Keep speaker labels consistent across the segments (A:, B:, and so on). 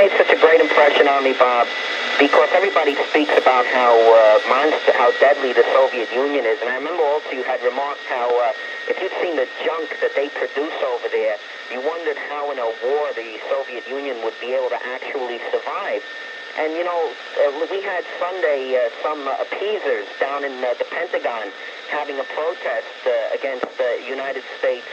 A: made such a great impression on me, Bob, because everybody speaks about how how deadly the Soviet Union is. And I remember also you had remarked how if you'd seen the junk that they produce over there, you wondered how in a war the Soviet Union would be able to actually survive. And, you know, we had Sunday some appeasers down in the Pentagon having a protest against the United States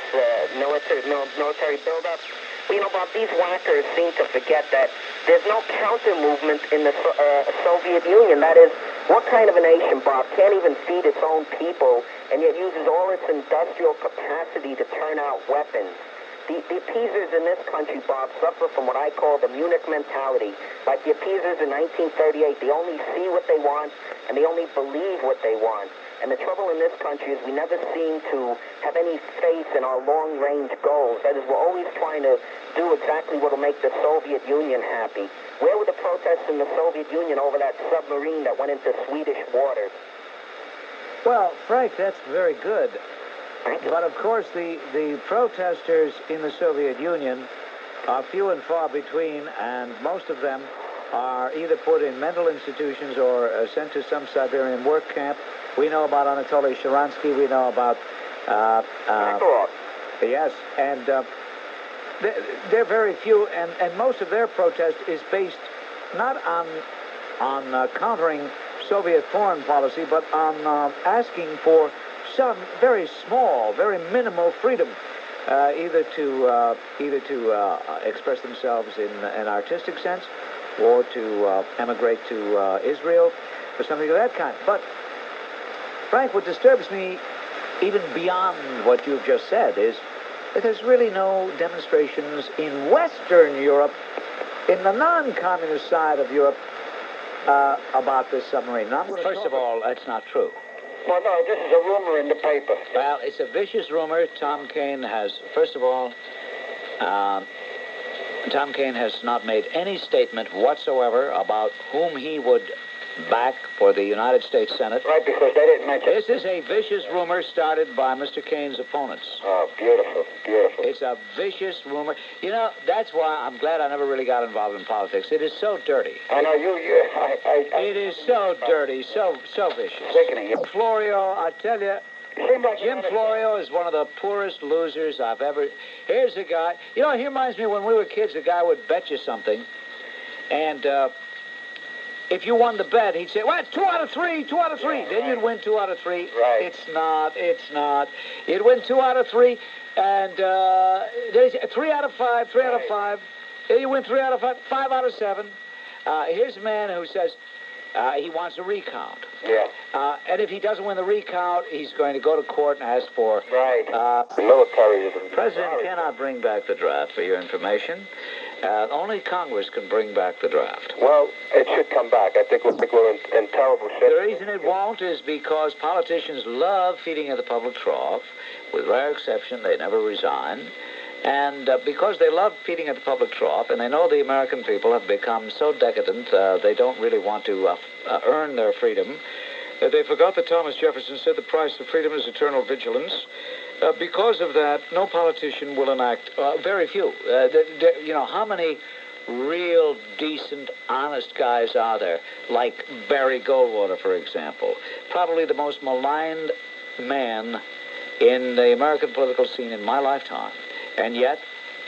A: military buildup. Well, you know, Bob, these whackers seem to forget that there's no counter-movement in the Soviet Union. That is, what kind of a nation, Bob, can't even feed its own people and yet uses all its industrial capacity to turn out weapons? The appeasers in this country, Bob, suffer from what I call the Munich mentality. Like the appeasers in 1938, they only see what they want and they only believe what they want. And the trouble in this country is we never seem to have any faith in our long-range goals. That is, we're always trying to do exactly what will make the Soviet Union happy. Where were the protests in the Soviet Union over that submarine that went into Swedish waters?
B: Well, Frank, that's very good. But, of course, the protesters in the Soviet Union are few and far between, and most of them are either put in mental institutions or sent to some Siberian work camp. We know about Anatoly Sharansky. We know about... yes, and they're very few, and most of their protest is based not on countering Soviet foreign policy, but on asking for some very small, very minimal freedom, either to express themselves in an artistic sense, or to emigrate to Israel, or something of that kind. But Frank, what disturbs me, even beyond what you've just said, is that there's really no demonstrations in Western Europe, in the non-communist side of Europe, about this submarine.
C: First of all, that's not true.
A: Well, no, this is a rumor in the paper.
C: Well, it's a vicious rumor. Tom Kane has, first of all, Tom Kane has not made any statement whatsoever about whom he would back for the United States Senate.
A: Right, because they didn't mention
C: This is a vicious rumor started by Mr. Kane's opponents.
A: Oh, beautiful, beautiful.
C: It's a vicious rumor. You know, that's why I'm glad I never really got involved in politics. It is so dirty.
A: I know
C: It is so dirty, so vicious.
A: Sickening.
C: Florio, I tell you, Jim Florio is one of the poorest losers I've ever... Here's a guy... You know, he reminds me when we were kids, a guy would bet you something, and if you won the bet, he'd say, well, 2 out of 3, 2 out of 3.
A: Yeah,
C: then you'd win 2 out of 3.
A: Right.
C: It's not. You'd win 2 out of 3, and then he'd say 3 out of 5, 3 out of 5. Then you win 3 out of 5, 5 out of 7. Here's a man who says he wants a recount.
A: Yeah.
C: And if he doesn't win the recount, he's going to go to court and ask for...
A: Right. The military is...
C: The president cannot bring back the draft, for your information. Only Congress can bring back the draft.
A: Well, it should come back. I think we're in terrible shape.
C: The reason it won't is because politicians love feeding at the public trough. With rare exception, they never resign. And because they love feeding at the public trough, and they know the American people have become so decadent, they don't really want to earn their freedom. They forgot that Thomas Jefferson said the price of freedom is eternal vigilance. Because of that, no politician will enact, very few. You know, how many real, decent, honest guys are there? Like Barry Goldwater, for example. Probably the most maligned man in the American political scene in my lifetime. And yet,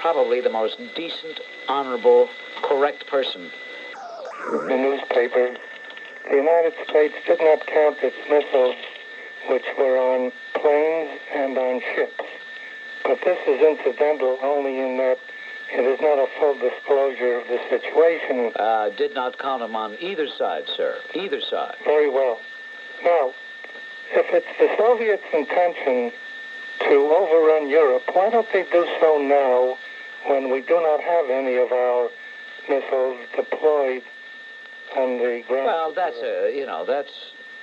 C: probably the most decent, honorable, correct person.
D: The newspaper, the United States did not count its missiles which were on planes and on ships. But this is incidental only in that it is not a full disclosure of the situation.
C: Did not count them on either side, sir. Either side.
D: Very well. Now, if it's the Soviets' intention to overrun Europe, why don't they do so now when we do not have any of our missiles deployed on the ground?
C: Well,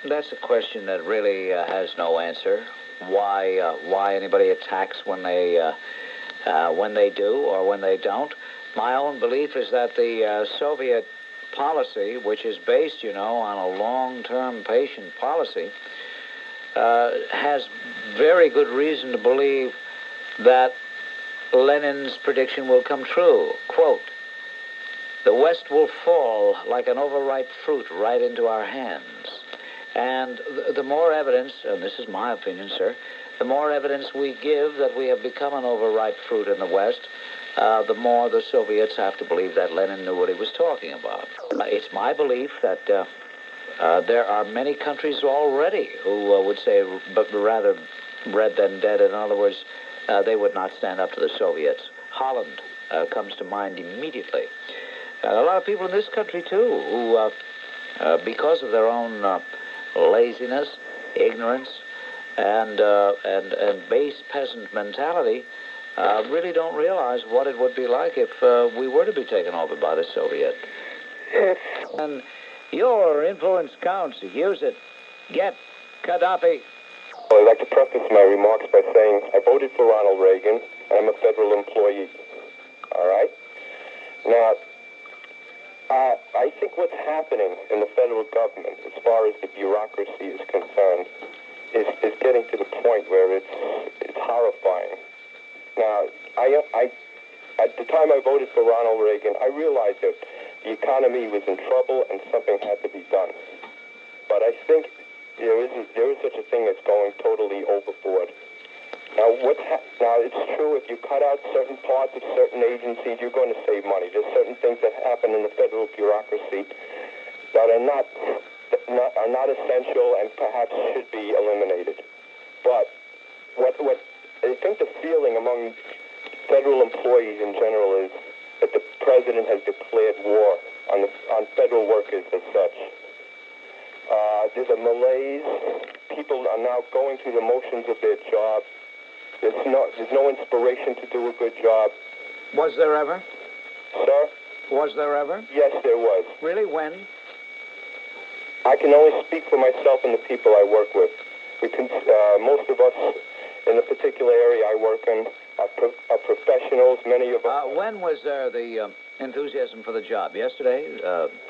C: that's a question that really has no answer. Why anybody attacks when they do or when they don't? My own belief is that the Soviet policy, which is based, on a long-term patient policy, has very good reason to believe that Lenin's prediction will come true. Quote, the West will fall like an overripe fruit right into our hands. And the more evidence, and this is my opinion, sir, the more evidence we give that we have become an overripe fruit in the West, the more the Soviets have to believe that Lenin knew what he was talking about. It's my belief that there are many countries already who would say, but rather red than dead. In other words, they would not stand up to the Soviets. Holland comes to mind immediately. A lot of people in this country, too, who, because of their own laziness, ignorance, and base peasant mentality, really don't realize what it would be like if we were to be taken over by the Soviets.
D: Yes.
B: And your influence counts. Use it. Get Gaddafi.
E: Well, I'd like to preface my remarks by saying I voted for Ronald Reagan, and I'm a federal employee. All right? Now, I think what's happening in the federal government, as far as the bureaucracy is concerned, is getting to the point where it's horrifying. Now, I at the time I voted for Ronald Reagan, I realized that the economy was in trouble and something had to be done. But I think there is such a thing as going totally overboard. Now, now it's true, if you cut out certain parts of certain agencies, you're going to save money. There's certain things that happen in the federal bureaucracy that are not essential and perhaps should be eliminated. But what I think the feeling among federal employees in general is that the president has declared war on federal workers as such. There's a malaise. People are now going through the motions of their job. There's no inspiration to do a good job.
B: Was there ever?
E: Sir?
B: Was there ever?
E: Yes, there was.
B: Really? When?
E: I can only speak for myself and the people I work with. Most of us in the particular area I work in are professionals. Many of us.
B: When was there the enthusiasm for the job? Yesterday?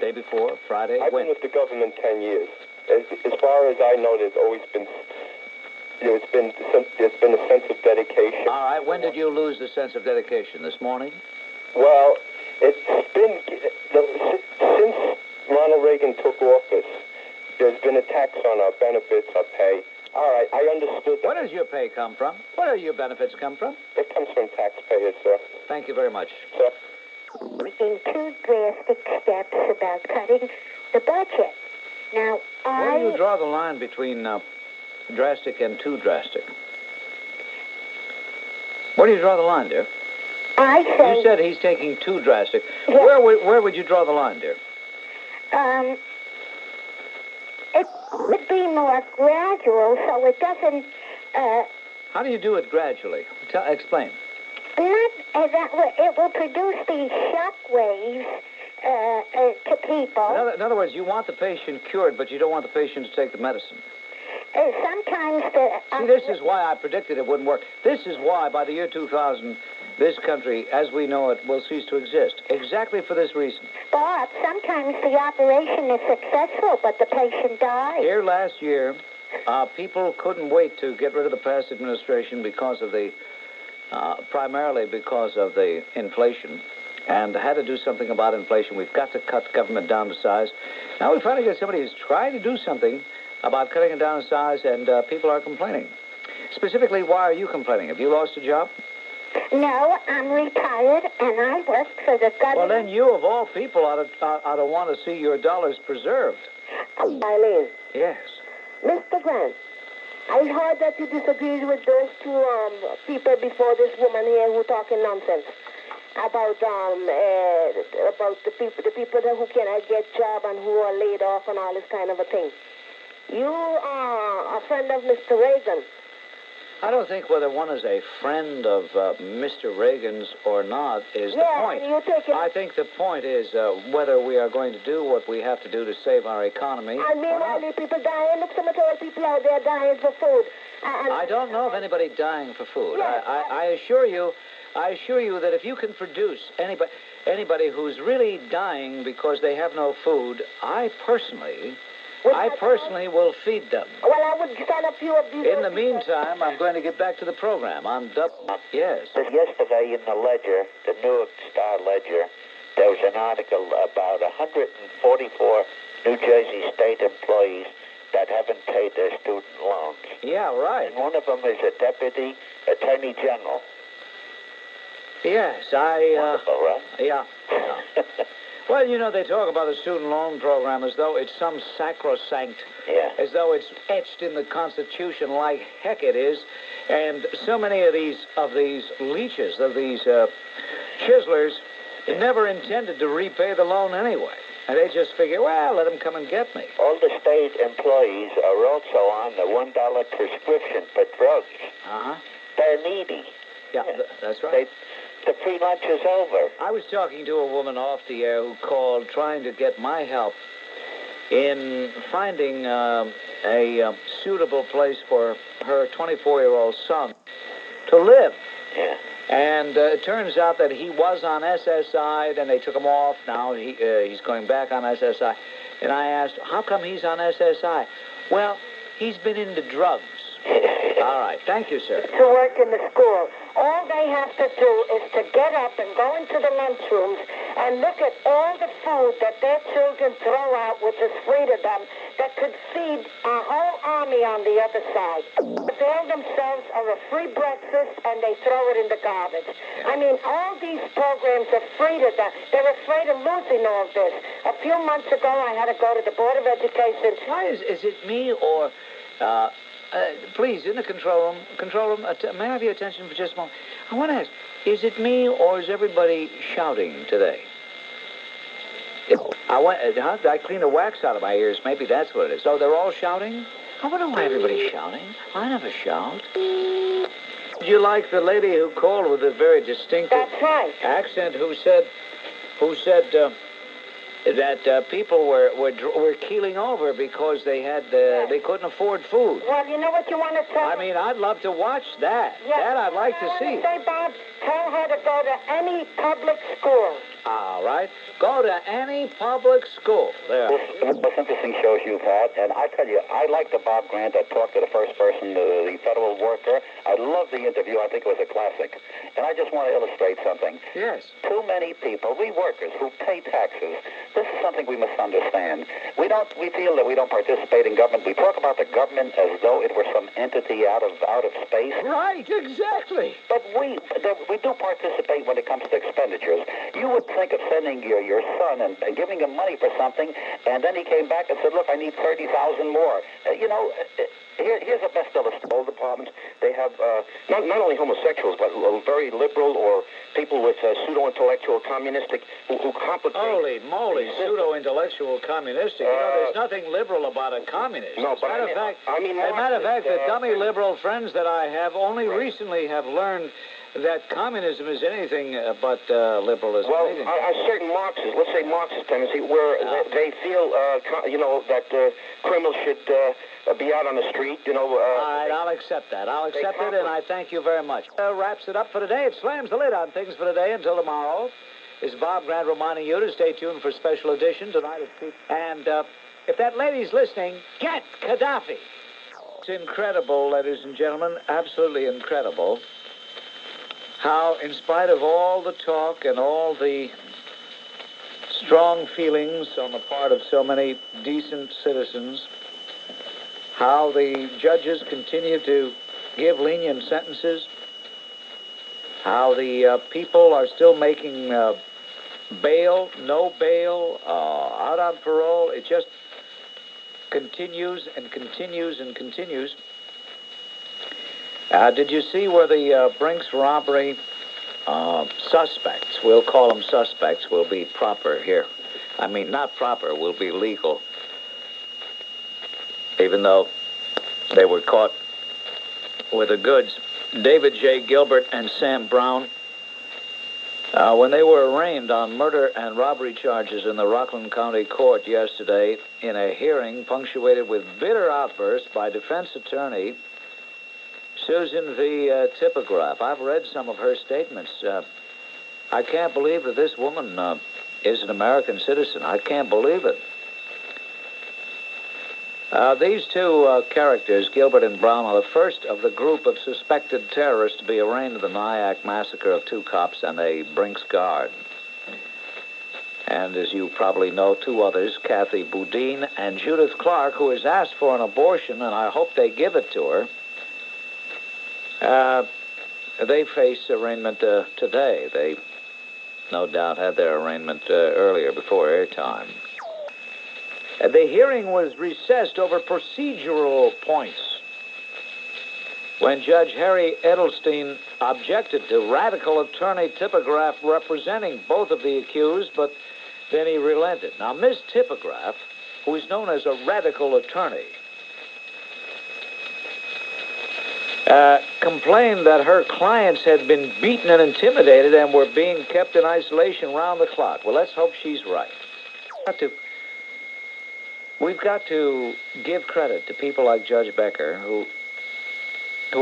B: Day before? Friday?
E: I've been with the government 10 years. As far as I know, there's always been. There's been a sense of dedication.
B: All right. When did you lose the sense of dedication? This morning?
E: Well, it's been since Ronald Reagan took office. There's been attacks on our benefits, our pay. All right, I understood that.
B: Where does your pay come from? Where do your benefits come from?
E: It comes from taxpayers, sir.
B: Thank you very much.
E: Sir.
F: In two drastic steps about cutting the budget. Now,
B: Where do you draw the line between drastic and too drastic? Where do you draw the line, dear?
F: I say...
B: You said he's taking too drastic.
F: Yes.
B: Where would you draw the line, dear?
F: It would be more gradual, so it doesn't...
B: How do you do it gradually? Explain.
F: Not that it will produce these shock waves to people.
B: In other words, you want the patient cured, but you don't want the patient to take the medicine.
F: Sometimes the...
B: See, this is why I predicted it wouldn't work. This is why, by the year 2000, this country, as we know it, will cease to exist. Exactly for this reason.
F: But sometimes the operation is successful, but the patient dies.
B: Here last year, people couldn't wait to get rid of the past administration because of the... primarily because of the inflation, and had to do something about inflation. We've got to cut government down to size. Now we finally get somebody who's trying to do something about cutting it down to size, and people are complaining. Specifically, why are you complaining? Have you lost a job?
F: No, I'm retired, and I work for the government.
B: Well, then you, of all people, ought to want to see your dollars preserved.
G: Eileen.
B: Yes.
G: Mr. Grant, I heard that you disagreed with those two people before this woman here who talking nonsense about the people who cannot get job and who are laid off and all this kind of a thing. You are a friend of Mr. Reagan.
B: I don't think whether one is a friend of Mr. Reagan's or not is the point. I think the point is whether we are going to do what we have to do to save our economy.
G: I mean, all these people dying. Look, some of those people out there dying for food.
B: I don't know of anybody dying for food.
G: Yes.
B: I assure you that if you can produce anybody who's really dying because they have no food, I personally will feed them.
G: Well, I would sign a few of these.
B: In the meantime, I'm going to get back to the program. Yes.
A: Yesterday in the Ledger, the Newark Star Ledger,
C: there was an article about 144 New Jersey state employees that haven't paid their student loans.
B: Yeah, right.
C: And one of them is a deputy attorney general.
B: Yes,
C: Wonderful, right?
B: Yeah. Well, you know, they talk about the student loan program as though it's some sacrosanct, as though it's etched in the Constitution, like heck it is. And so many of these leeches, of these chiselers, never intended to repay the loan anyway. And they just figure, well, let them come and get me.
C: All the state employees are also on the $1 prescription for drugs.
B: Uh-huh.
C: They're needy.
B: Yeah, that's right.
C: The free lunch is over.
B: I was talking to a woman off the air who called trying to get my help in finding a suitable place for her 24-year-old son to live.
C: Yeah.
B: And it turns out that he was on SSI, then they took him off. Now he's going back on SSI. And I asked, how come he's on SSI? Well, he's been into drugs. All right. Thank you, sir.
F: To work in the school. All they have to do is to get up and go into the lunchrooms and look at all the food that their children throw out, which is free to them, that could feed a whole army on the other side. Avail themselves of a free breakfast and they throw it in the garbage. I mean, all these programs are free to them. They're afraid of losing all this. A few months ago, I had to go to the Board of Education.
B: Why is it me or... please, in the control room, may I have your attention for just a moment? I want to ask, is it me or is everybody shouting today? I clean the wax out of my ears. Maybe that's what it is. Oh, they're all shouting? I wonder why everybody's shouting. I never shout. Did you like the lady who called with a very distinctive accent who said that people were keeling over because they couldn't afford food.
F: Well, you know what you want to tell?
B: I mean, I'd love to watch that.
F: Yeah.
B: That I'd like to see.
F: Say, Bob, tell her to go to any public school.
B: All right. Go to any public school. There.
C: This most interesting shows you've had, and I tell you, I like the Bob Grant that talked to the first person, the federal worker. I love the interview. I think it was a classic. And I just want to illustrate something.
B: Yes.
C: Too many people, we workers who pay taxes, this is something we must understand. We feel that we don't participate in government. We talk about the government as though it were some entity out of space.
B: Right, exactly.
C: But we do participate when it comes to expenditures. You would think of sending your son and giving him money for something, and then he came back and said, look, I need 30,000 more. Here's the best illustration. All departments, they have not only homosexuals, but very liberal or people with pseudo-intellectual communistic who complicate.
B: Holy moly, pseudo-intellectual communistic. There's nothing liberal about a communist.
C: No, but
B: as a matter of fact, the dummy liberal friends that I have only recently have learned that communism is anything but liberalism.
E: Well, a certain Marxist, let's say Marxist tendency, where they feel, that criminals should be out on the street, All
B: right, I'll accept that. I'll accept it, and I thank you very much. Wraps it up for today. It slams the lid on things for today until tomorrow. This is Bob Grant reminding you to stay tuned for special edition tonight. And if that lady's listening, get Gaddafi. It's incredible, ladies and gentlemen, absolutely incredible. How, in spite of all the talk and all the strong feelings on the part of so many decent citizens, how the judges continue to give lenient sentences, how the people are still making bail, no bail, out on parole. It just continues and continues and continues. Did you see where the Brinks robbery suspects, we'll call them suspects, will be proper here. I mean, not proper, will be legal. Even though they were caught with the goods. David J. Gilbert and Sam Brown, when they were arraigned on murder and robbery charges in the Rockland County Court yesterday in a hearing punctuated with bitter outbursts by defense attorney Susan V. Typograph. I've read some of her statements. I can't believe that this woman is an American citizen. I can't believe it. These two characters, Gilbert and Brown, are the first of the group of suspected terrorists to be arraigned in the Nyack massacre of two cops and a Brinks guard.
C: And as you probably know, two others, Kathy Boudin and Judith Clark, who has asked for an abortion, and I hope they give it to her. They face arraignment today. They no doubt had their arraignment earlier, before airtime. The hearing was recessed over procedural points when Judge Harry Edelstein objected to radical attorney Typograph representing both of the accused, but then he relented. Now, Ms. Typograph, who is known as a radical attorney, complained that her clients had been beaten and intimidated and were being kept in isolation round the clock. Well, let's hope she's right. We've got to give credit to people like Judge Becker, who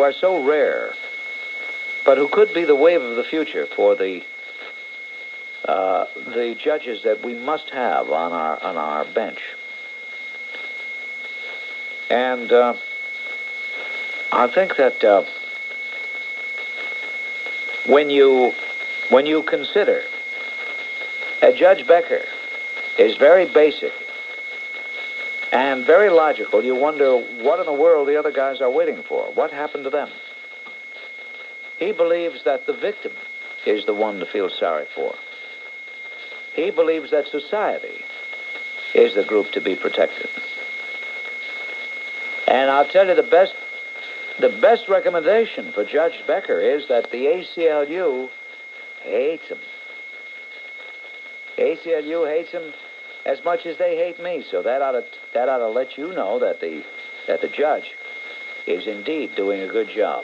C: are so rare, but who could be the wave of the future for the judges that we must have on our bench. And I think that when you consider Judge Becker is very basic and very logical, you wonder what in the world the other guys are waiting for. What happened to them? He believes that the victim is the one to feel sorry for. He believes that society is the group to be protected. And I'll tell you, the best recommendation for Judge Becker is that the ACLU hates him. ACLU hates him as much as they hate me, so that ought to let you know that the judge is indeed doing a good job.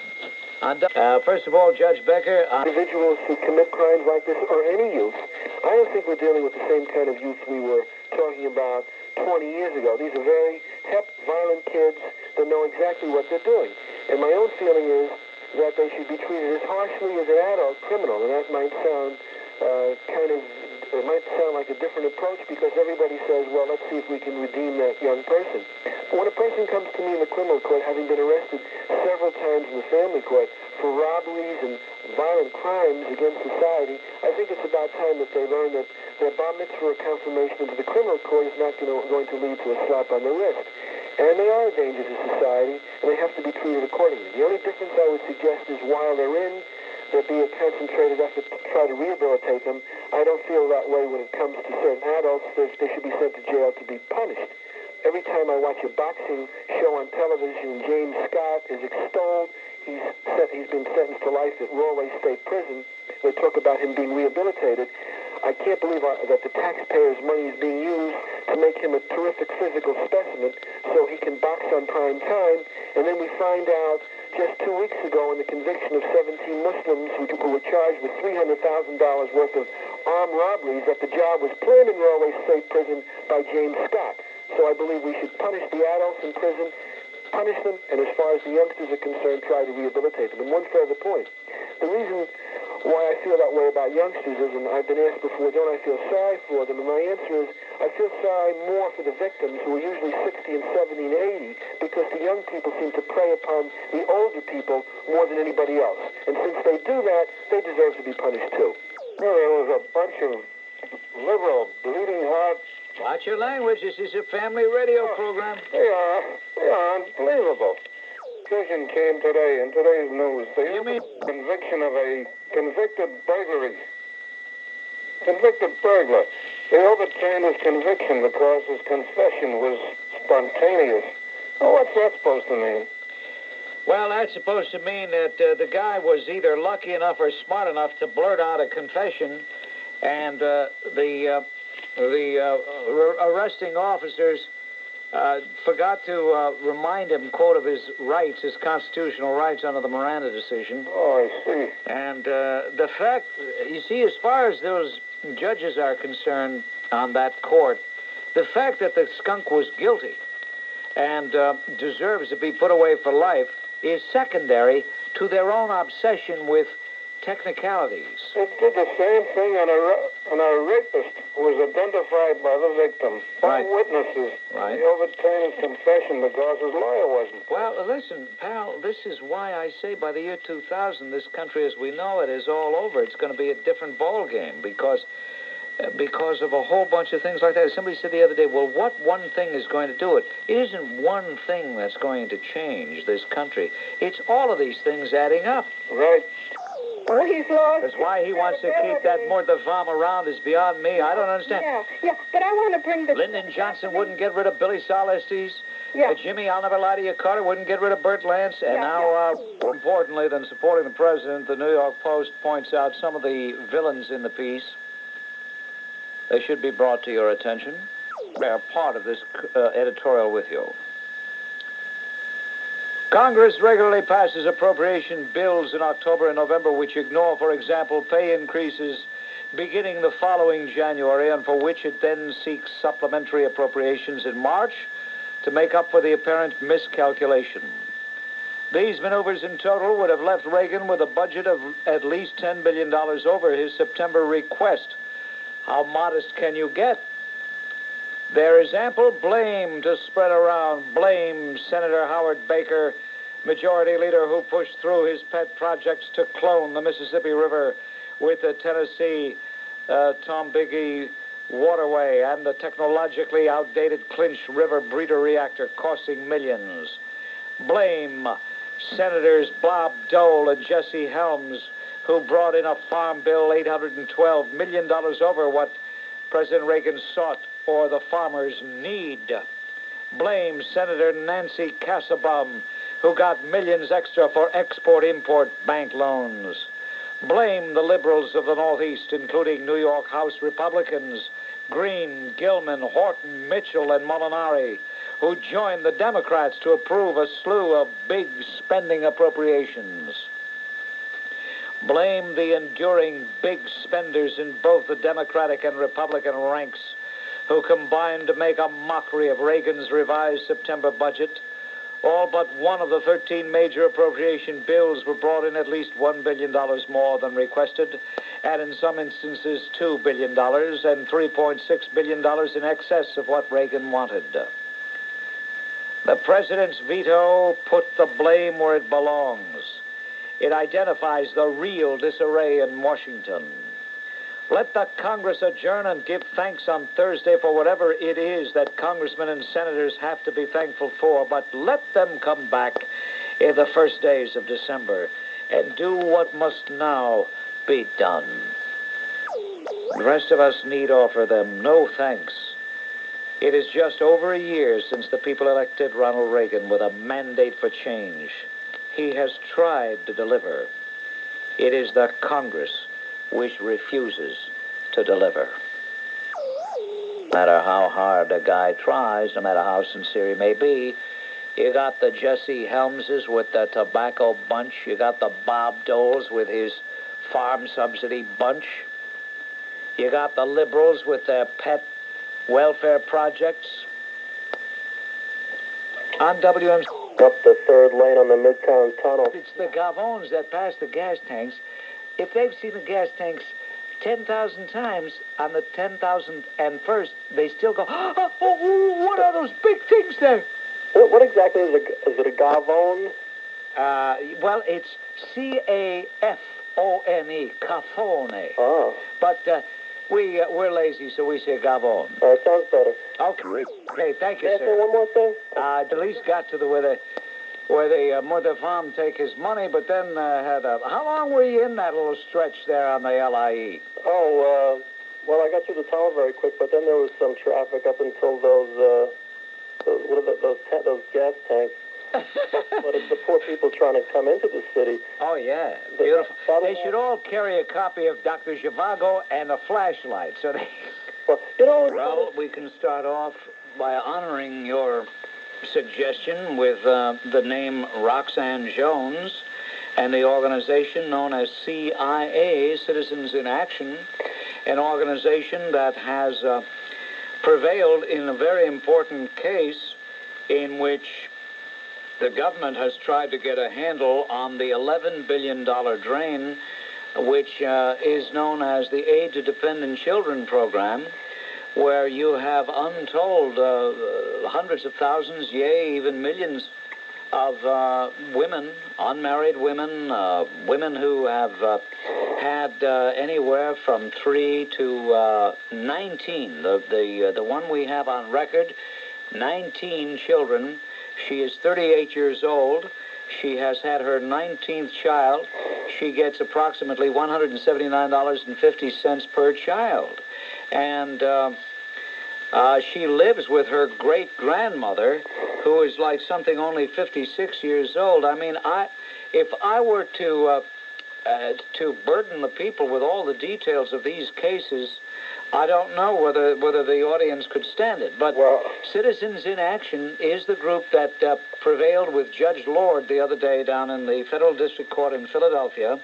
C: First of all, Judge Becker,
H: individuals who commit crimes like this, or any youth, I don't think we're dealing with the same kind of youth we were talking about 20 years ago. These are very hep, violent kids that know exactly what they're doing. And my own feeling is that they should be treated as harshly as an adult criminal, and that might sound it might sound like a different approach because everybody says, well, let's see if we can redeem that young person. But when a person comes to me in the criminal court, having been arrested several times in the family court for robberies and violent crimes against society, I think it's about time that they learn that their bar mitzvah confirmation into the criminal court is not going to lead to a slap on the wrist. And they are a danger to society, and they have to be treated accordingly. The only difference I would suggest is while they're in, there be a concentrated effort to try to rehabilitate them. I don't feel that way when it comes to certain adults. They should be sent to jail to be punished. Every time I watch a boxing show on television, James Scott is extolled. He's been sentenced to life at Rahway State Prison. They talk about him being rehabilitated. I can't believe that the taxpayers' money is being used to make him a terrific physical specimen so he can box on prime time. And then we find out just 2 weeks ago in the conviction of 17 Muslims who were charged with $300,000 worth of armed robberies that the job was planned in Rahway State Prison by James Scott. So I believe we should punish the adults in prison, punish them, and as far as the youngsters are concerned, try to rehabilitate them. And one further point. The reason why I feel that way about youngsters is, and I've been asked before, don't I feel sorry for them? And my answer is, I feel sorry more for the victims who are usually 60 and 70 and 80 because the young people seem to prey upon the older people more than anybody else. And since they do that, they deserve to be punished too.
D: Well, there was a bunch of liberal, bleeding hearts.
C: watch your language. This is a family radio program.
D: They are unbelievable. Decision came today in today's news.
C: You mean
D: Conviction of a convicted burglary. Convicted burglar. They overturned his conviction because his confession was spontaneous. Oh, what's that supposed to mean?
C: Well, that's supposed to mean that the guy was either lucky enough or smart enough to blurt out a confession, and the arresting officers forgot to remind him, quote, of his rights, his constitutional rights under the Miranda decision.
D: Oh, I see.
C: And the fact, you see, as far as those judges are concerned on that court, the fact that the skunk was guilty and deserves to be put away for life is secondary to their own obsession with technicalities.
D: It did the same thing on a rapist who was identified by the victim.
C: Right.
D: Witnesses.
C: Right.
D: He overturned his confession because his lawyer wasn't.
C: Well, listen, pal, this is why I say by the year 2000, this country as we know it is all over. It's going to be a different ball game because because of a whole bunch of things like that. Somebody said the other day, well, what one thing is going to do it? It isn't one thing that's going to change this country. It's all of these things adding up.
H: Right.
F: Well, he's lost.
C: That's why he wants to keep that murder farm around is beyond me. I don't understand.
F: Yeah, but I want to bring the...
C: Lyndon Johnson wouldn't get rid of Billy Sol Estes.
F: Yeah.
C: Jimmy, I'll never lie to you, Carter, wouldn't get rid of Burt Lance. And now, more importantly than supporting the president, the New York Post points out some of the villains in the piece. They should be brought to your attention. They are part of this editorial with you. Congress regularly passes appropriation bills in October and November which ignore, for example, pay increases beginning the following January and for which it then seeks supplementary appropriations in March to make up for the apparent miscalculation. These maneuvers in total would have left Reagan with a budget of at least $10 billion over his September request. How modest can you get? There is ample blame to spread around. Blame Senator Howard Becker, Majority Leader who pushed through his pet projects to clone the Mississippi River with the Tennessee Tombigbee Waterway and the technologically outdated Clinch River breeder reactor costing millions. Blame Senators Bob Dole and Jesse Helms who brought in a farm bill $812 million over what President Reagan sought or the farmers need. Blame Senator Nancy Kassebaum, who got millions extra for export-import bank loans. Blame the liberals of the Northeast, including New York House Republicans, Green, Gilman, Horton, Mitchell, and Molinari, who joined the Democrats to approve a slew of big spending appropriations. Blame the enduring big spenders in both the Democratic and Republican ranks who combined to make a mockery of Reagan's revised September budget. All but one of the 13 major appropriation bills were brought in at least $1 billion more than requested, and in some instances $2 billion and $3.6 billion in excess of what Reagan wanted. The president's veto put the blame where it belongs. It identifies the real disarray in Washington. Let the Congress adjourn and give thanks on Thursday for whatever it is that congressmen and senators have to be thankful for, but let them come back in the first days of December and do what must now be done. The rest of us need offer them no thanks. It is just over a year since the people elected Ronald Reagan with a mandate for change. He has tried to deliver. It is the Congress which refuses to deliver. No matter how hard a guy tries, no matter how sincere he may be, you got the Jesse Helmses with the tobacco bunch, you got the Bob Doles with his farm subsidy bunch, you got the liberals with their pet welfare projects. On WMCA,
H: Up the third lane on the Midtown Tunnel.
C: it's the Gavones that pass the gas tanks. If they've seen the gas tanks 10,000 times on the 10,001st, they still go, oh, what are those big things there?
H: What exactly is it a Gavone?
C: Well, it's C-A-F-O-N-E, Cafone.
H: Oh.
C: But we're lazy, so we say Gavone.
H: That sounds better.
C: Okay, great. Thank you,
H: Can I say
C: sir.
H: one more thing?
C: At least got to where the mother farm take his money, but then had a... How long were you in that little stretch there on the LIE?
H: Oh, well, I got through the tunnel very quick, but then there was some traffic up until those gas tanks. But it's the poor people trying to come into the city.
C: Oh, yeah. Beautiful. They should all carry a copy of Dr. Zhivago and a flashlight, so they...
H: Well,
C: we can start off by honoring your suggestion with the name Roxanne Jones and the organization known as CIA, Citizens in Action, an organization that has prevailed in a very important case in which the government has tried to get a handle on the $11 billion drain, which is known as the Aid to Dependent Children program, where you have untold hundreds of thousands, yea, even millions of women, unmarried women, women who have had anywhere from 3 to 19. The one we have on record, 19 children. She is 38 years old. She has had her 19th child. She gets approximately $179.50 per child. And she lives with her great-grandmother, who is like something only 56 years old. I mean, if I were to burden the people with all the details of these cases, I don't know whether the audience could stand it. But Citizens in Action is the group that prevailed with Judge Lord the other day down in the Federal District Court in Philadelphia.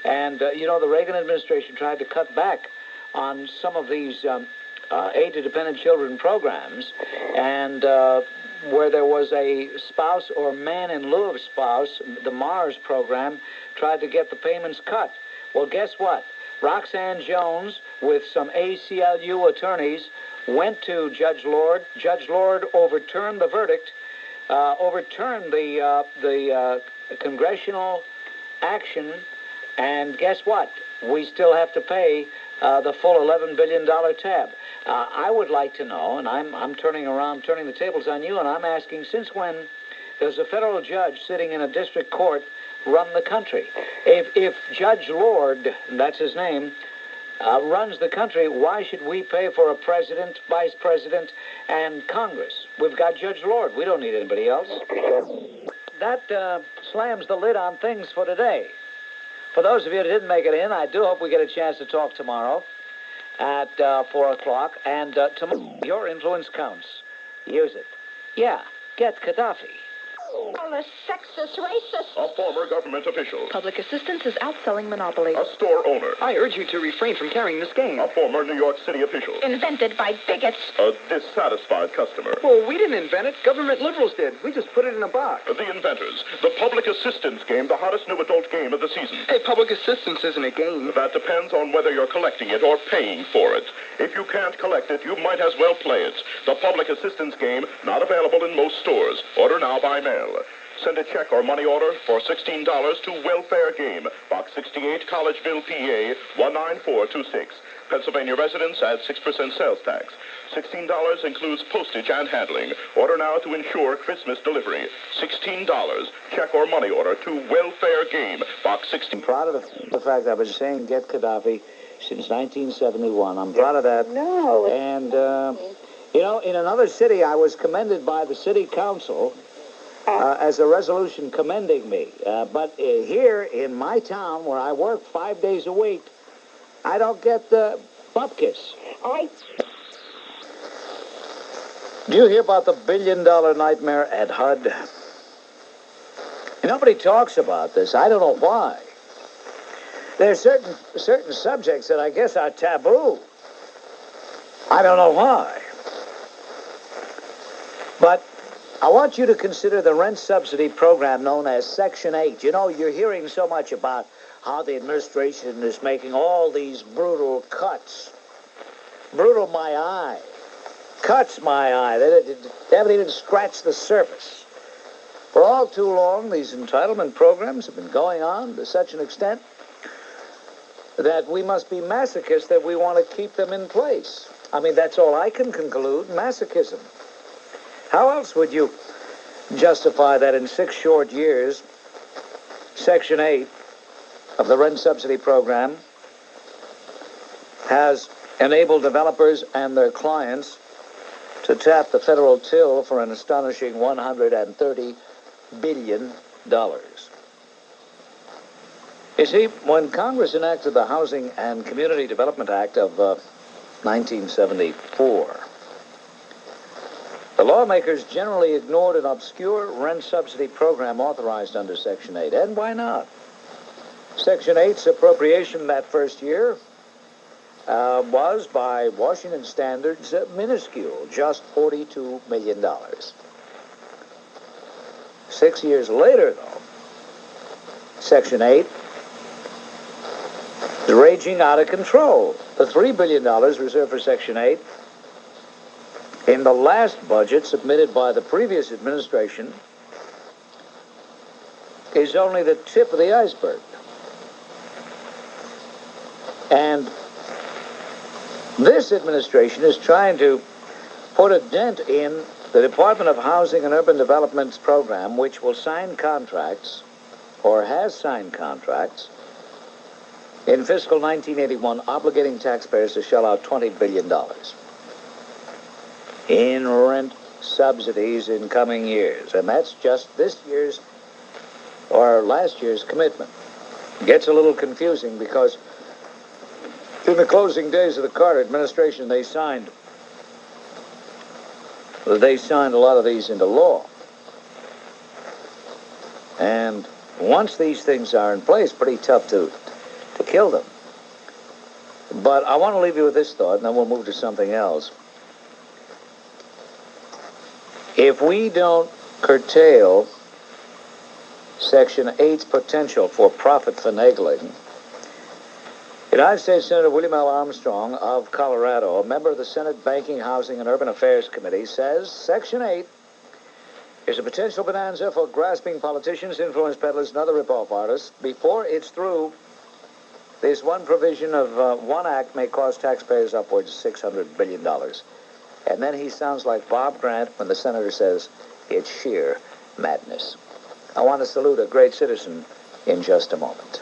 C: And, the Reagan administration tried to cut back on some of these aid to dependent children programs, and where there was a spouse or man in lieu of spouse, the Mars program tried to get the payments cut. Well, guess what? Roxanne Jones, with some ACLU attorneys, went to Judge Lord. Judge Lord overturned the verdict, overturned the congressional action, and guess what? We still have to pay the full $11 billion tab. I would like to know, and I'm turning the tables on you, and I'm asking, since when does a federal judge sitting in a district court run the country? If Judge Lord, that's his name, runs the country, why should we pay for a president, vice president, and Congress? We've got Judge Lord. We don't need anybody else. That slams the lid on things for today. For those of you that didn't make it in, I do hope we get a chance to talk tomorrow at 4 o'clock. And tomorrow, your influence counts. Use it. Yeah, get Gaddafi.
I: Lawless, sexist, racist.
J: A former government official.
I: Public assistance is outselling monopoly.
J: A store owner.
K: I urge you to refrain from carrying this game.
J: A former New York City official.
I: Invented by bigots.
J: A dissatisfied customer.
K: Well, we didn't invent it. Government liberals did. We just put it in a box.
J: The inventors. The public assistance game, the hottest new adult game of the season.
K: Hey, public assistance isn't a game.
J: That depends on whether you're collecting it or paying for it. If you can't collect it, you might as well play it. The public assistance game, not available in most stores. Order now by mail. Send a check or money order for $16 to Welfare Game, Box 68, Collegeville, PA, 19426. Pennsylvania residents add 6% sales tax. $16 includes postage and handling. Order now to ensure Christmas delivery. $16. Check or money order to Welfare Game, Box 16.
C: I'm proud of the fact I've been saying get Gaddafi since 1971. I'm proud of that.
F: No.
C: And, in another city, I was commended by the city council as a resolution commending me. But here in my town, where I work 5 days a week, I don't get the bupkis. Do you hear about the billion-dollar nightmare at HUD? Nobody talks about this. I don't know why. There are certain subjects that I guess are taboo. I don't know why. But I want you to consider the rent subsidy program known as Section 8. You're hearing so much about how the administration is making all these brutal cuts. Brutal my eye. Cuts my eye. They haven't even scratched the surface. For all too long, these entitlement programs have been going on to such an extent that we must be masochists that we want to keep them in place. I mean, that's all I can conclude, masochism. How else would you justify that in 6 short years, Section 8 of the rent subsidy program has enabled developers and their clients to tap the federal till for an astonishing $130 billion. You see, when Congress enacted the Housing and Community Development Act of 1974, the lawmakers generally ignored an obscure rent subsidy program authorized under Section 8. And why not? Section 8's appropriation that first year was, by Washington standards, minuscule, just $42 million. 6 years later, though, Section 8 is raging out of control. The $3 billion reserved for Section 8 in the last budget submitted by the previous administration is only the tip of the iceberg. And this administration is trying to put a dent in the Department of Housing and Urban Development's program, which will sign contracts, or has signed contracts, in fiscal 1981, obligating taxpayers to shell out $20 billion in rent subsidies in coming years. And that's just this year's or last year's commitment. It gets a little confusing because in the closing days of the Carter administration, they signed a lot of these into law. And once these things are in place, pretty tough to kill them. But I want to leave you with this thought, and then we'll move to something else. If we don't curtail Section 8's potential for profit finagling, United States Senator William L. Armstrong of Colorado, a member of the Senate Banking, Housing, and Urban Affairs Committee, says Section 8 is a potential bonanza for grasping politicians, influence peddlers, and other rip-off artists. Before it's through, this one provision of one act may cost taxpayers upwards of $600 billion. And then he sounds like Bob Grant when the senator says it's sheer madness. I want to salute a great citizen in just a moment.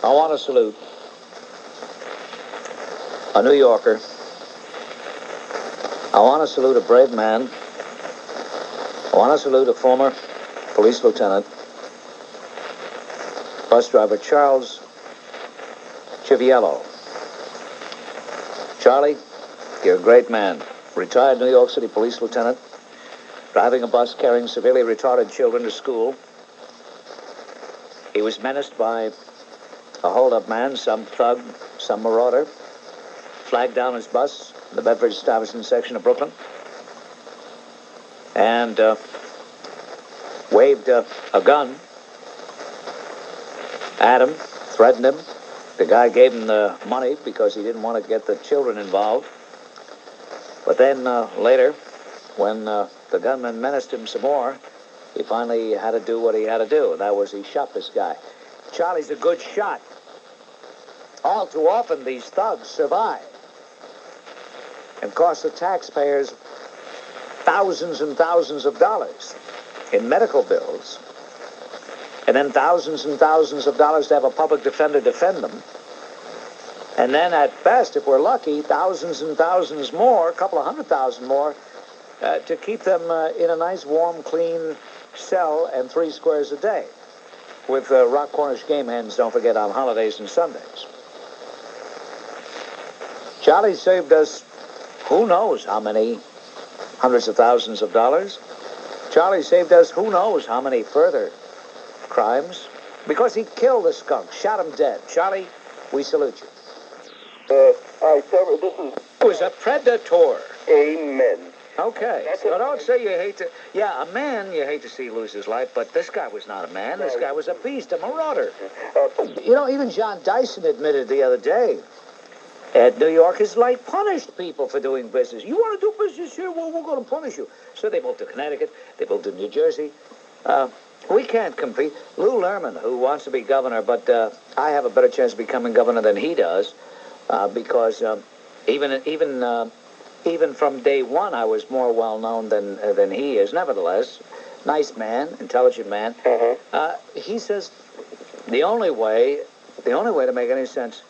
C: I want to salute a New Yorker. I want to salute a brave man. I want to salute a former police lieutenant, bus driver Charles Chiviello. Charlie, you're a great man. Retired New York City police lieutenant, driving a bus carrying severely retarded children to school. He was menaced by a hold-up man, some thug, some marauder, flagged down his bus in the Bedford-Stuyvesant section of Brooklyn, and waved a gun at him, threatened him. The guy gave him the money because he didn't want to get the children involved. But then later, when the gunman menaced him some more, he finally had to do what he had to do, and that was he shot this guy. Charlie's a good shot. All too often, these thugs survive and cost the taxpayers thousands and thousands of dollars in medical bills, and then thousands and thousands of dollars to have a public defender defend them. And then at best, if we're lucky, thousands and thousands more, a couple of 100,000 more, to keep them in a nice, warm, clean cell and 3 squares a day. With Rock Cornish game hens, don't forget, on holidays and Sundays. Charlie saved us who knows how many hundreds of thousands of dollars. Charlie saved us who knows how many further crimes, because he killed the skunk, shot him dead. Charlie, we salute you.
E: All right, Trevor, this is...
C: He was a predator.
E: Amen.
C: Okay, so don't say you hate to... Yeah, a man you hate to see lose his life, but this guy was not a man. This guy was a beast, a marauder. You know, even John Dyson admitted the other day at New York, his light punished people for doing business. You want to do business here? Well, we're going to punish you. So they moved to Connecticut. They moved to New Jersey. We can't compete. Lou Lerman, who wants to be governor, but I have a better chance of becoming governor than he does, because even from day one, I was more well-known than he is. Nevertheless, nice man, intelligent man. He says the only way to make any sense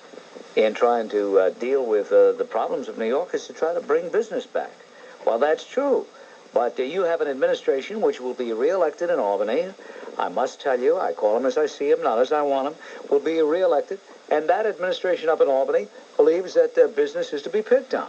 C: in trying to deal with the problems of New York is to try to bring business back. Well, that's true. But you have an administration which will be reelected in Albany. I must tell you, I call him as I see him, not as I want him, will be reelected. And that administration up in Albany believes that business is to be picked on.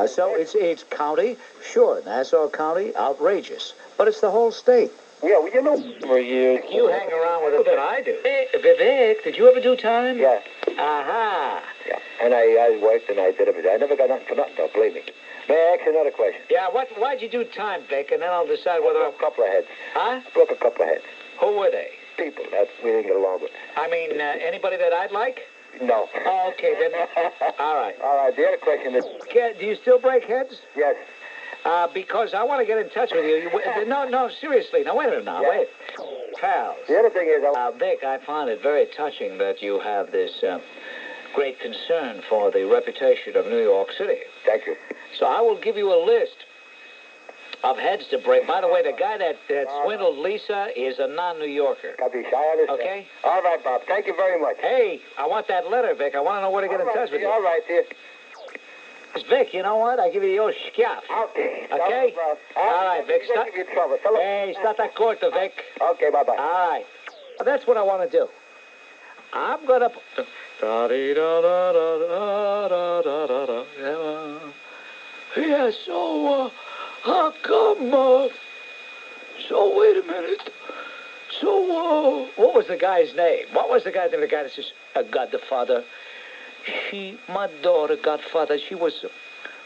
C: So it's county, sure, Nassau County, outrageous. But it's the whole state.
E: Yeah, well, you know, for years...
C: You hang around with it than I do. Vivek, did you ever do time?
E: Yes.
C: Aha.
E: Yeah, and I worked and I did everything. I never got nothing for nothing, though, believe me. May I ask you another question?
C: Yeah, why'd you do time, Vic, and then I'll decide whether...
E: I broke a couple of heads.
C: Huh?
E: Broke a couple of heads.
C: Who were they?
E: People that we didn't get along with.
C: I mean, anybody that I'd like?
E: No.
C: Oh, okay, then. All right.
E: All right, the other question is...
C: Do you still break heads?
E: Yes.
C: Because I want to get in touch with you. No, seriously. Now, wait a minute now.
E: Yeah.
C: Wait. pals.
L: The other thing is,
C: Vic, I find it very touching that you have this great concern for the reputation of New York City.
L: Thank you.
C: So I will give you a list of heads to break. By the way, the guy that swindled Lisa is a non-New Yorker.
L: Capiche, I understand.
C: Okay?
L: All right, Bob. Thank you very much.
C: Hey, I want that letter, Vic. I want to know where to get in touch with you.
L: All right, dear.
C: Vic, you know what? I give you the old schiaff.
L: Okay.
C: Okay? All right, Vic. Hey, stata corta, Vic.
L: Okay, bye-bye.
C: All right. That's what I want to do. I'm going to... Yeah, so, how come, so, wait a minute. So, what was the guy's name? What was the guy's name? The guy that says, Godfather. My daughter, Godfather, she was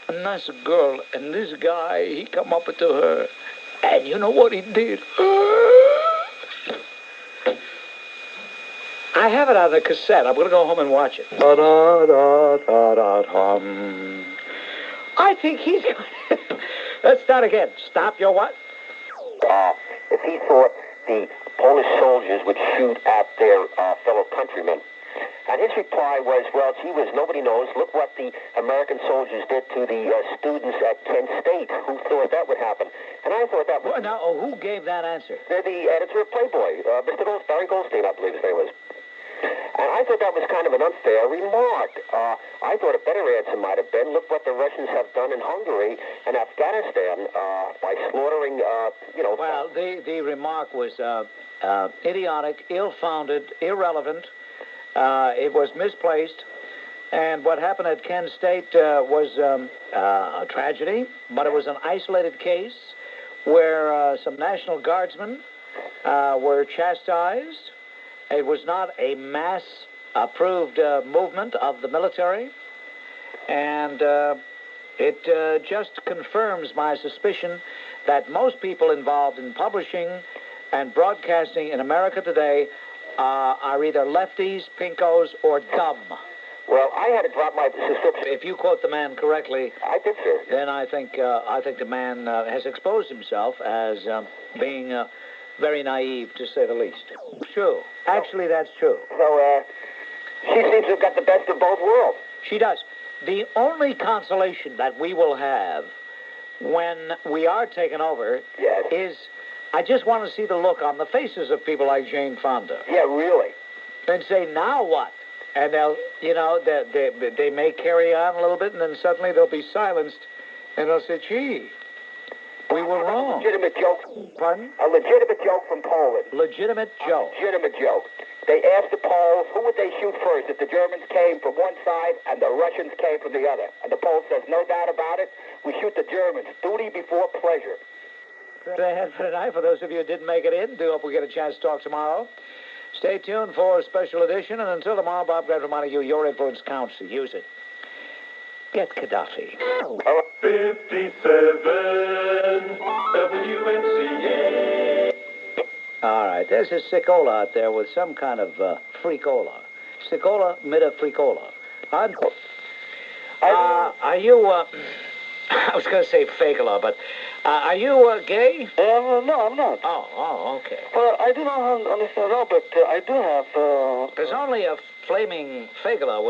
C: a nice girl, and this guy, he come up to her, and you know what he did? I have it on the cassette. I'm going to go home and watch it. I think he's going to... Let's start again. Stop your what?
A: If he thought the Polish soldiers would shoot at their fellow countrymen. And his reply was, well, gee whiz, nobody knows. Look what the American soldiers did to the students at Kent State. Who thought that would happen? And I thought that was...
C: Well, now, who gave that answer?
A: The editor of Playboy, Mr. Barry Goldstein, I believe his name was. And I thought that was kind of an unfair remark. I thought a better answer might have been, look what the Russians have done in Hungary and Afghanistan by slaughtering,
C: Well, the remark was idiotic, ill-founded, irrelevant. It was misplaced. And what happened at Kent State was a tragedy, but it was an isolated case where some National Guardsmen were chastised. It was not a mass-approved movement of the military, and it just confirms my suspicion that most people involved in publishing and broadcasting in America today are either lefties, pinkos, or dumb.
A: Well, I had to drop my subscription.
C: If you quote the man correctly,
A: I did, sir.
C: Then I think the man has exposed himself as being very naive, to say the least. True. Actually, that's true.
A: So, she seems to have got the best of both worlds.
C: She does. The only consolation that we will have when we are taken over is I just want to see the look on the faces of people like Jane Fonda.
A: Yeah, really.
C: And say, now what? And they'll, they may carry on a little bit, and then suddenly they'll be silenced, and they'll say, gee, we were wrong.
A: A legitimate joke.
C: Pardon?
A: A legitimate joke from Poland.
C: Legitimate joke.
A: A legitimate joke. They asked the Poles, who would they shoot first if the Germans came from one side and the Russians came from the other? And the Pole says, no doubt about it, we shoot the Germans. Duty before pleasure.
C: That's for tonight. For those of you who didn't make it in, do hope we get a chance to talk tomorrow. Stay tuned for a special edition, and until tomorrow, Bob Grant reminding you, your influence counts. Use it. Get Gaddafi.
J: 57 WMCA.
C: All right, there's a sickola out there with some kind of freakola. Sickola, mida freakola. Are you, I was going to say fakeola, but are you gay?
L: No, I'm not.
C: Oh, okay.
L: Well, I do not understand all, but I do have...
C: Because only a flaming fakeola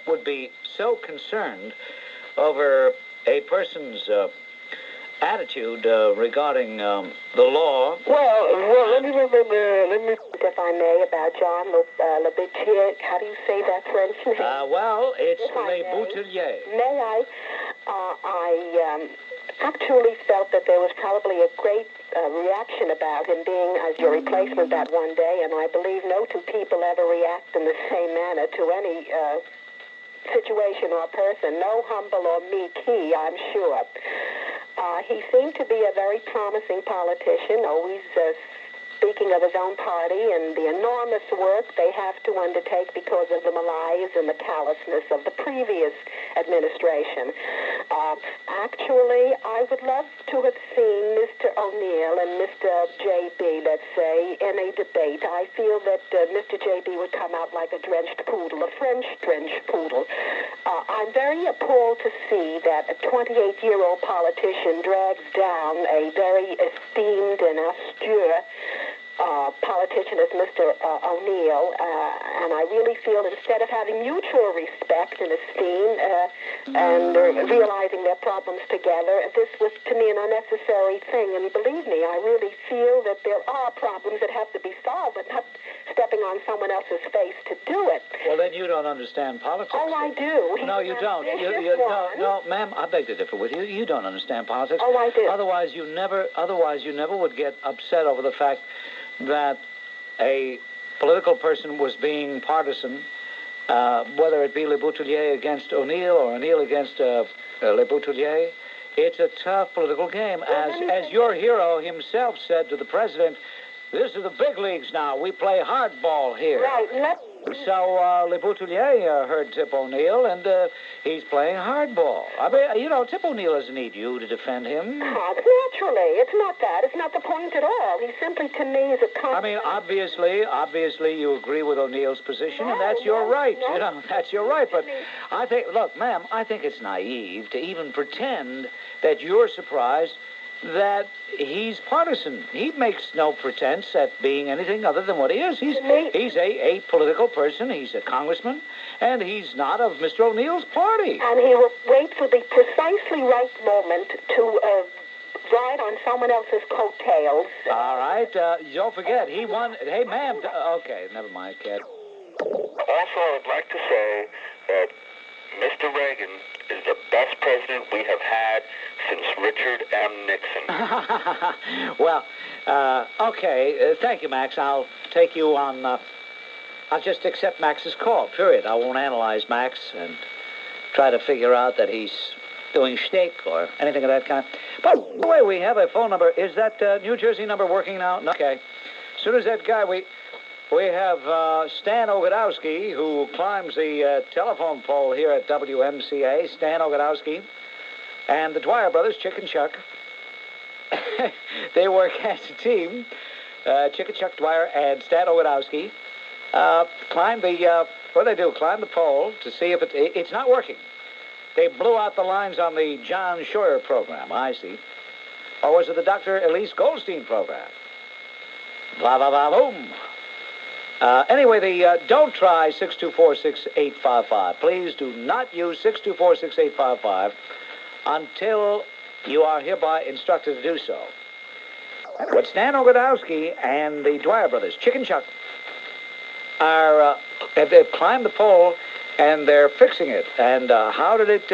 C: would be so concerned over a person's attitude regarding the law.
L: Well, let me...
F: If I may, about John Leboutillier. How do you say that French name?
C: Well, it's Leboutillier.
F: May I? I actually felt that there was probably a great reaction about him being as your replacement that one day, and I believe no two people ever react in the same manner to any situation or person. No humble or meek he, I'm sure. He seemed to be a very promising politician, always speaking of his own party and the enormous work they have to undertake because of the malaise and the callousness of the previous administration. Actually, I would love to have seen Mr. O'Neill and Mr. J.B., let's say, in a debate. I feel that Mr. J.B. would come out like a drenched poodle, a French drenched poodle. I'm very appalled to see that a 28-year-old politician drags down a very esteemed and austere politician as Mr. O'Neill, and I really feel that instead of having mutual respect and esteem and realizing their problems together, this was to me an unnecessary thing. And believe me, I really feel that there are problems that have to be solved, but not stepping on someone else's face to do it.
C: Well, then you don't understand politics.
F: Oh, I do.
C: No, you don't. No, ma'am, I beg to differ with you. You don't understand politics.
F: Oh, I do.
C: Otherwise, you never would get upset over the fact that a political person was being partisan, whether it be Le Boutelier against O'Neill or O'Neill against Le Boutelier. It's a tough political game. As your hero himself said to the president, this is the big leagues now. We play hardball here.
F: Right.
C: So Le Boutelier heard Tip O'Neill, and he's playing hardball. I mean, Tip O'Neill doesn't need you to defend him.
F: Naturally. It's not that. It's not the point at all. He simply, to me, is a
C: I mean, obviously, you agree with O'Neill's position, and that's your right.
F: No.
C: That's your right. But I think, look, ma'am, I think it's naive to even pretend that you're surprised that he's partisan. He makes no pretense at being anything other than what he is. He's a political person. He's a congressman, and he's not of Mr. O'Neill's party.
F: And he will wait for the precisely right moment to ride on someone else's coattails.
C: All right. Don't forget, he won. Hey, ma'am. Okay, never mind, kid.
E: Also, I would like to say that Mr. Reagan is the best president we have had since Richard M. Nixon.
C: Well, okay. Thank you, Max. I'll take you on... I'll just accept Max's call, period. I won't analyze Max and try to figure out that he's doing shtick or anything of that kind. By the way, we have a phone number. Is that New Jersey number working now? No. Okay. As soon as that guy... We have Stan Ogadowski, who climbs the telephone pole here at WMCA. Stan Ogadowski and the Dwyer brothers, Chick and Chuck. They work as a team. Chick and Chuck Dwyer and Stan Ogadowski climb the, what do they do? Climb the pole to see if it's not working. They blew out the lines on the John Scheuer program, I see. Or was it the Dr. Elise Goldstein program? Blah, blah, blah, boom. Anyway, don't try 624-6855. Please do not use 624-6855 until you are hereby instructed to do so. But Stan Ogadowski and the Dwyer brothers, Chick and Chuck, they've climbed the pole and they're fixing it. And how did it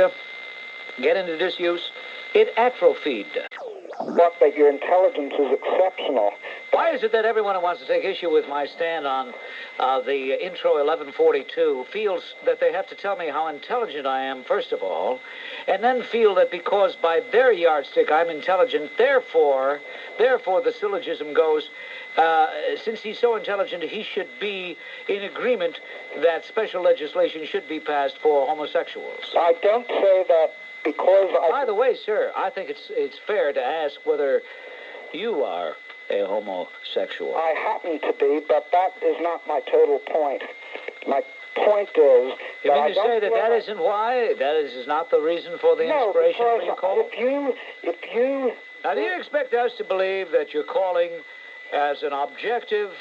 C: get into disuse? It atrophied.
L: But your intelligence is exceptional.
C: Why is it that everyone who wants to take issue with my stand on the intro 1142 feels that they have to tell me how intelligent I am, first of all, and then feel that because by their yardstick I'm intelligent, therefore the syllogism goes, since he's so intelligent, he should be in agreement that special legislation should be passed for homosexuals.
L: I don't say that because
C: By the way, sir, I think it's fair to ask whether you are a homosexual.
L: I happen to be, but that is not my total point. My point is
C: you mean to say that isn't why? That is not the reason for the inspiration for your call?
L: If you...
C: Now, do you expect us to believe that you're calling as an objective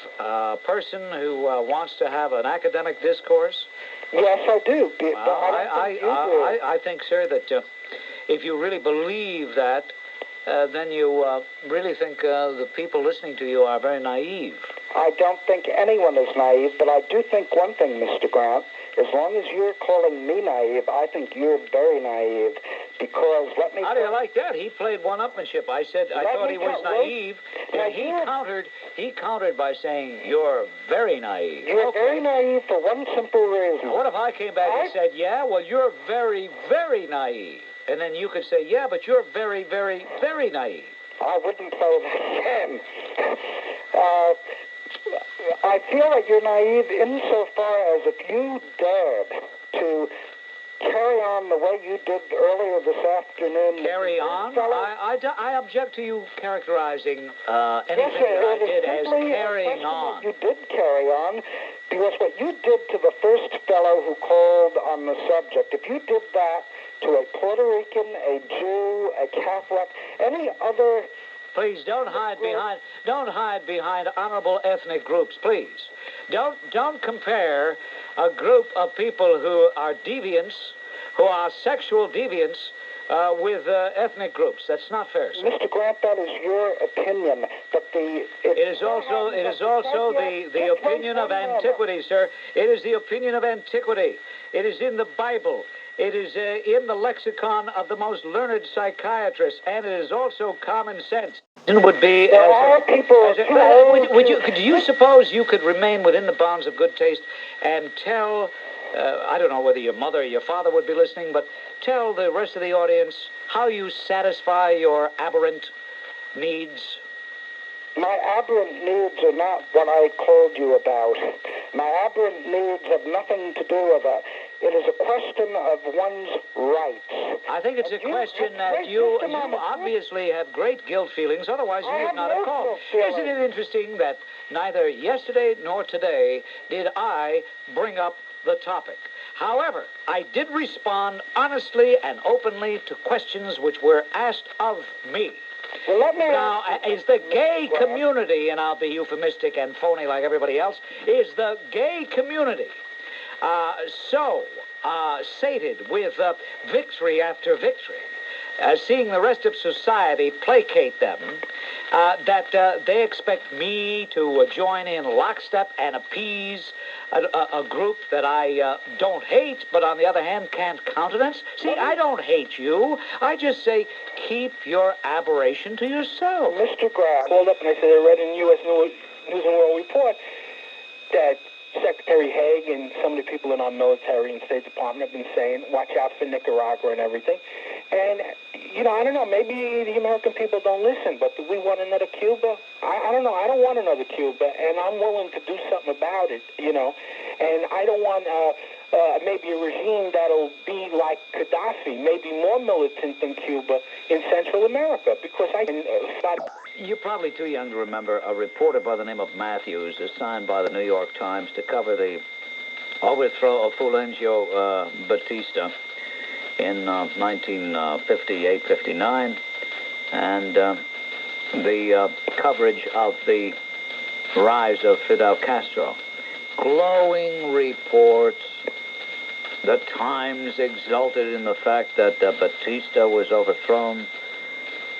C: person who wants to have an academic discourse?
L: Yes, I do.
C: I think, sir, that if you really believe that, then you really think the people listening to you are very naive.
L: I don't think anyone is naive, but I do think one thing, Mr. Grant. As long as you're calling me naive, I think you're very naive. Because
C: How do you like that? He played one-upmanship. I thought he was naive, and he countered by saying, you're very naive.
L: You're very naive for one simple reason.
C: Now, what if I came back and said, yeah, well, you're very, very naive. And then you could say, yeah, but you're very, very, very naive.
L: I wouldn't play that game. I feel that you're naive insofar as if you dared to carry on the way you did earlier this afternoon.
C: Carry on? I object to you characterizing anything that I did as carrying on.
L: You did carry on, because what you did to the first fellow who called on the subject, if you did that to a Puerto Rican, a Jew, a Catholic, any other
C: Please don't hide behind honorable ethnic groups, please. Don't compare a group of people who are deviants, who are sexual deviants, with ethnic groups. That's not fair, sir.
L: Mr. Grant, that is your opinion, but
C: it is also the opinion of antiquity, sir. It is the opinion of antiquity. It is in the Bible. It is in the lexicon of the most learned psychiatrists, and it is also common sense. It would be do you suppose you could remain within the bounds of good taste and tell, I don't know whether your mother or your father would be listening, but tell the rest of the audience how you satisfy your aberrant needs?
L: My aberrant needs are not what I called you about. My aberrant needs have nothing to do with that. It is a question of one's rights.
C: I think it's a question that you obviously have great guilt feelings, otherwise you would not have called. Isn't it interesting that neither yesterday nor today did I bring up the topic? However, I did respond honestly and openly to questions which were asked of me.
L: Well, let me
C: now, is the gay community, and I'll be euphemistic and phony like everybody else, is the gay community so sated with victory after victory, seeing the rest of society placate them, that they expect me to join in lockstep and appease a group that I don't hate, but on the other hand can't countenance? See, I don't hate you. I just say, keep your aberration to yourself.
L: Mr. Graff called up and I said, I read in U.S. News and World Report that Secretary Haig and some of the people in our military and State Department have been saying, watch out for Nicaragua and everything. And, I don't know, maybe the American people don't listen, but do we want another Cuba? I don't know. I don't want another Cuba, and I'm willing to do something about it, And I don't want maybe a regime that'll be like Gaddafi, maybe more militant than Cuba in Central America, because I can
C: You're probably too young to remember a reporter by the name of Matthews, assigned by the New York Times to cover the overthrow of Fulgencio Batista in 1958-59, and the coverage of the rise of Fidel Castro. Glowing reports. The Times exulted in the fact that Batista was overthrown.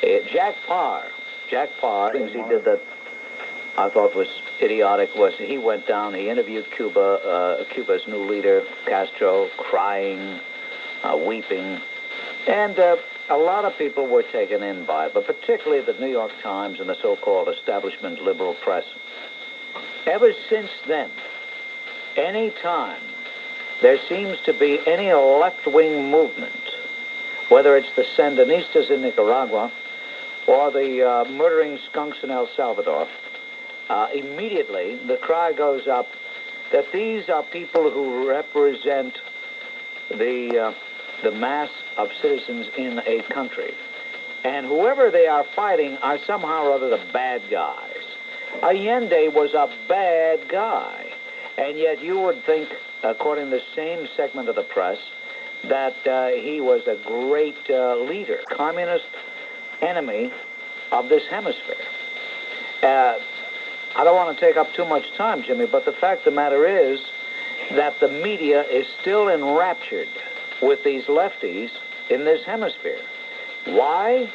C: Jack Parr, things he did that I thought was idiotic was he went down, he interviewed Cuba's new leader, Castro, crying, weeping, and a lot of people were taken in by it, but particularly the New York Times and the so-called establishment liberal press. Ever since then, any time there seems to be any left-wing movement, whether it's the Sandinistas in Nicaragua or the murdering skunks in El Salvador, immediately the cry goes up that these are people who represent the mass of citizens in a country. And whoever they are fighting are somehow or other the bad guys. Allende was a bad guy. And yet you would think, according to the same segment of the press, that he was a great leader, communist enemy of this hemisphere. I don't want to take up too much time, Jimmy, but the fact of the matter is that the media is still enraptured with these lefties in this hemisphere. Why?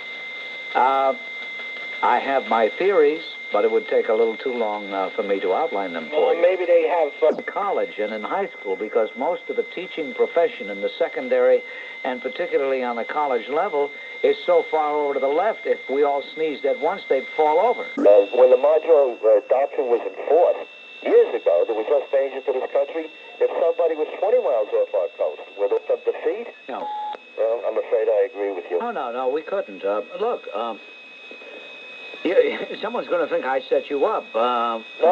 C: I have my theories, but it would take a little too long for me to outline them for you.
L: Maybe they have
C: college and in high school, because most of the teaching profession in the secondary and particularly on the college level is so far over to the left, if we all sneezed at once, they'd fall over.
E: When the Monroe Doctrine was enforced years ago, there was less danger to this country. If somebody was 20 miles off our coast, would it have defeat?
C: No.
E: Well, I'm afraid I agree with you.
C: Oh, no, we couldn't. Look, someone's going to think I set you up.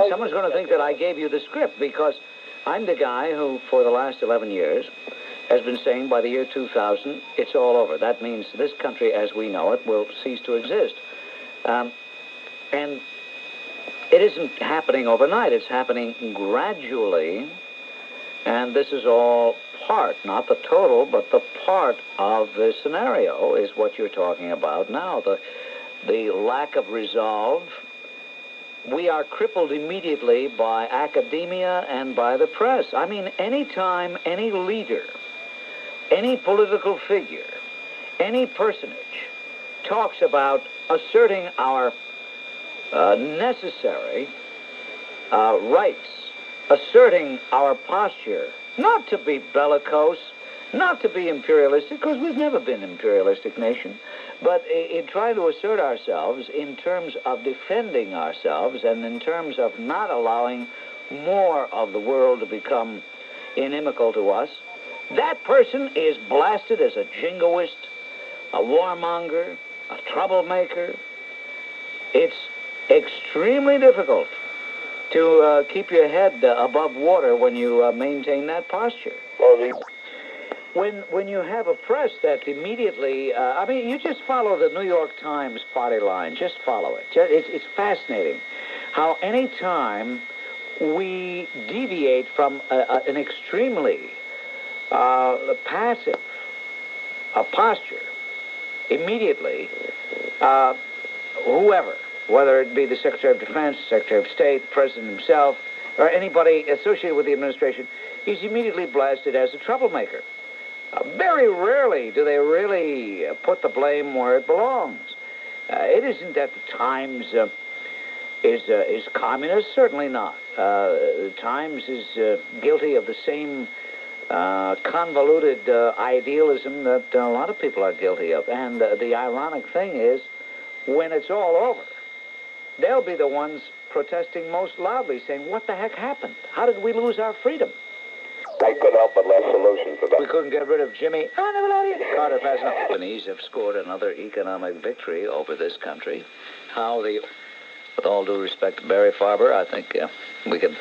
C: Someone's going to think that I gave you the script, because I'm the guy who, for the last 11 years, has been saying by the year 2000, it's all over. That means this country as we know it will cease to exist. And it isn't happening overnight. It's happening gradually. And this is all part, not the total, but the part of the scenario is what you're talking about now. the lack of resolve, we are crippled immediately by academia and by the press. I mean, anytime any leader, any political figure, any personage talks about asserting our necessary rights, asserting our posture, not to be bellicose, not to be imperialistic, because we've never been an imperialistic nation, but in trying to assert ourselves in terms of defending ourselves and in terms of not allowing more of the world to become inimical to us, that person is blasted as a jingoist, a warmonger, a troublemaker. It's extremely difficult to keep your head above water when you maintain that posture. When you have a press that immediately, I mean, you just follow the New York Times party line. Just follow it. It's fascinating how any time we deviate from an extremely passive posture, immediately, whoever, whether it be the Secretary of Defense, Secretary of State, the President himself, or anybody associated with the administration, he's immediately blasted as a troublemaker. Very rarely do they really put the blame where it belongs. It isn't that the Times is communist, certainly not. The Times is guilty of the same convoluted idealism that a lot of people are guilty of. And the ironic thing is, when it's all over, they'll be the ones protesting most loudly, saying, what the heck happened? How did we lose our freedom?
E: I couldn't help but left solution for that.
C: We couldn't get rid of Jimmy. Carter Pass. The Japanese have scored another economic victory over this country. How the, with all due respect to Barry Farber, I think we could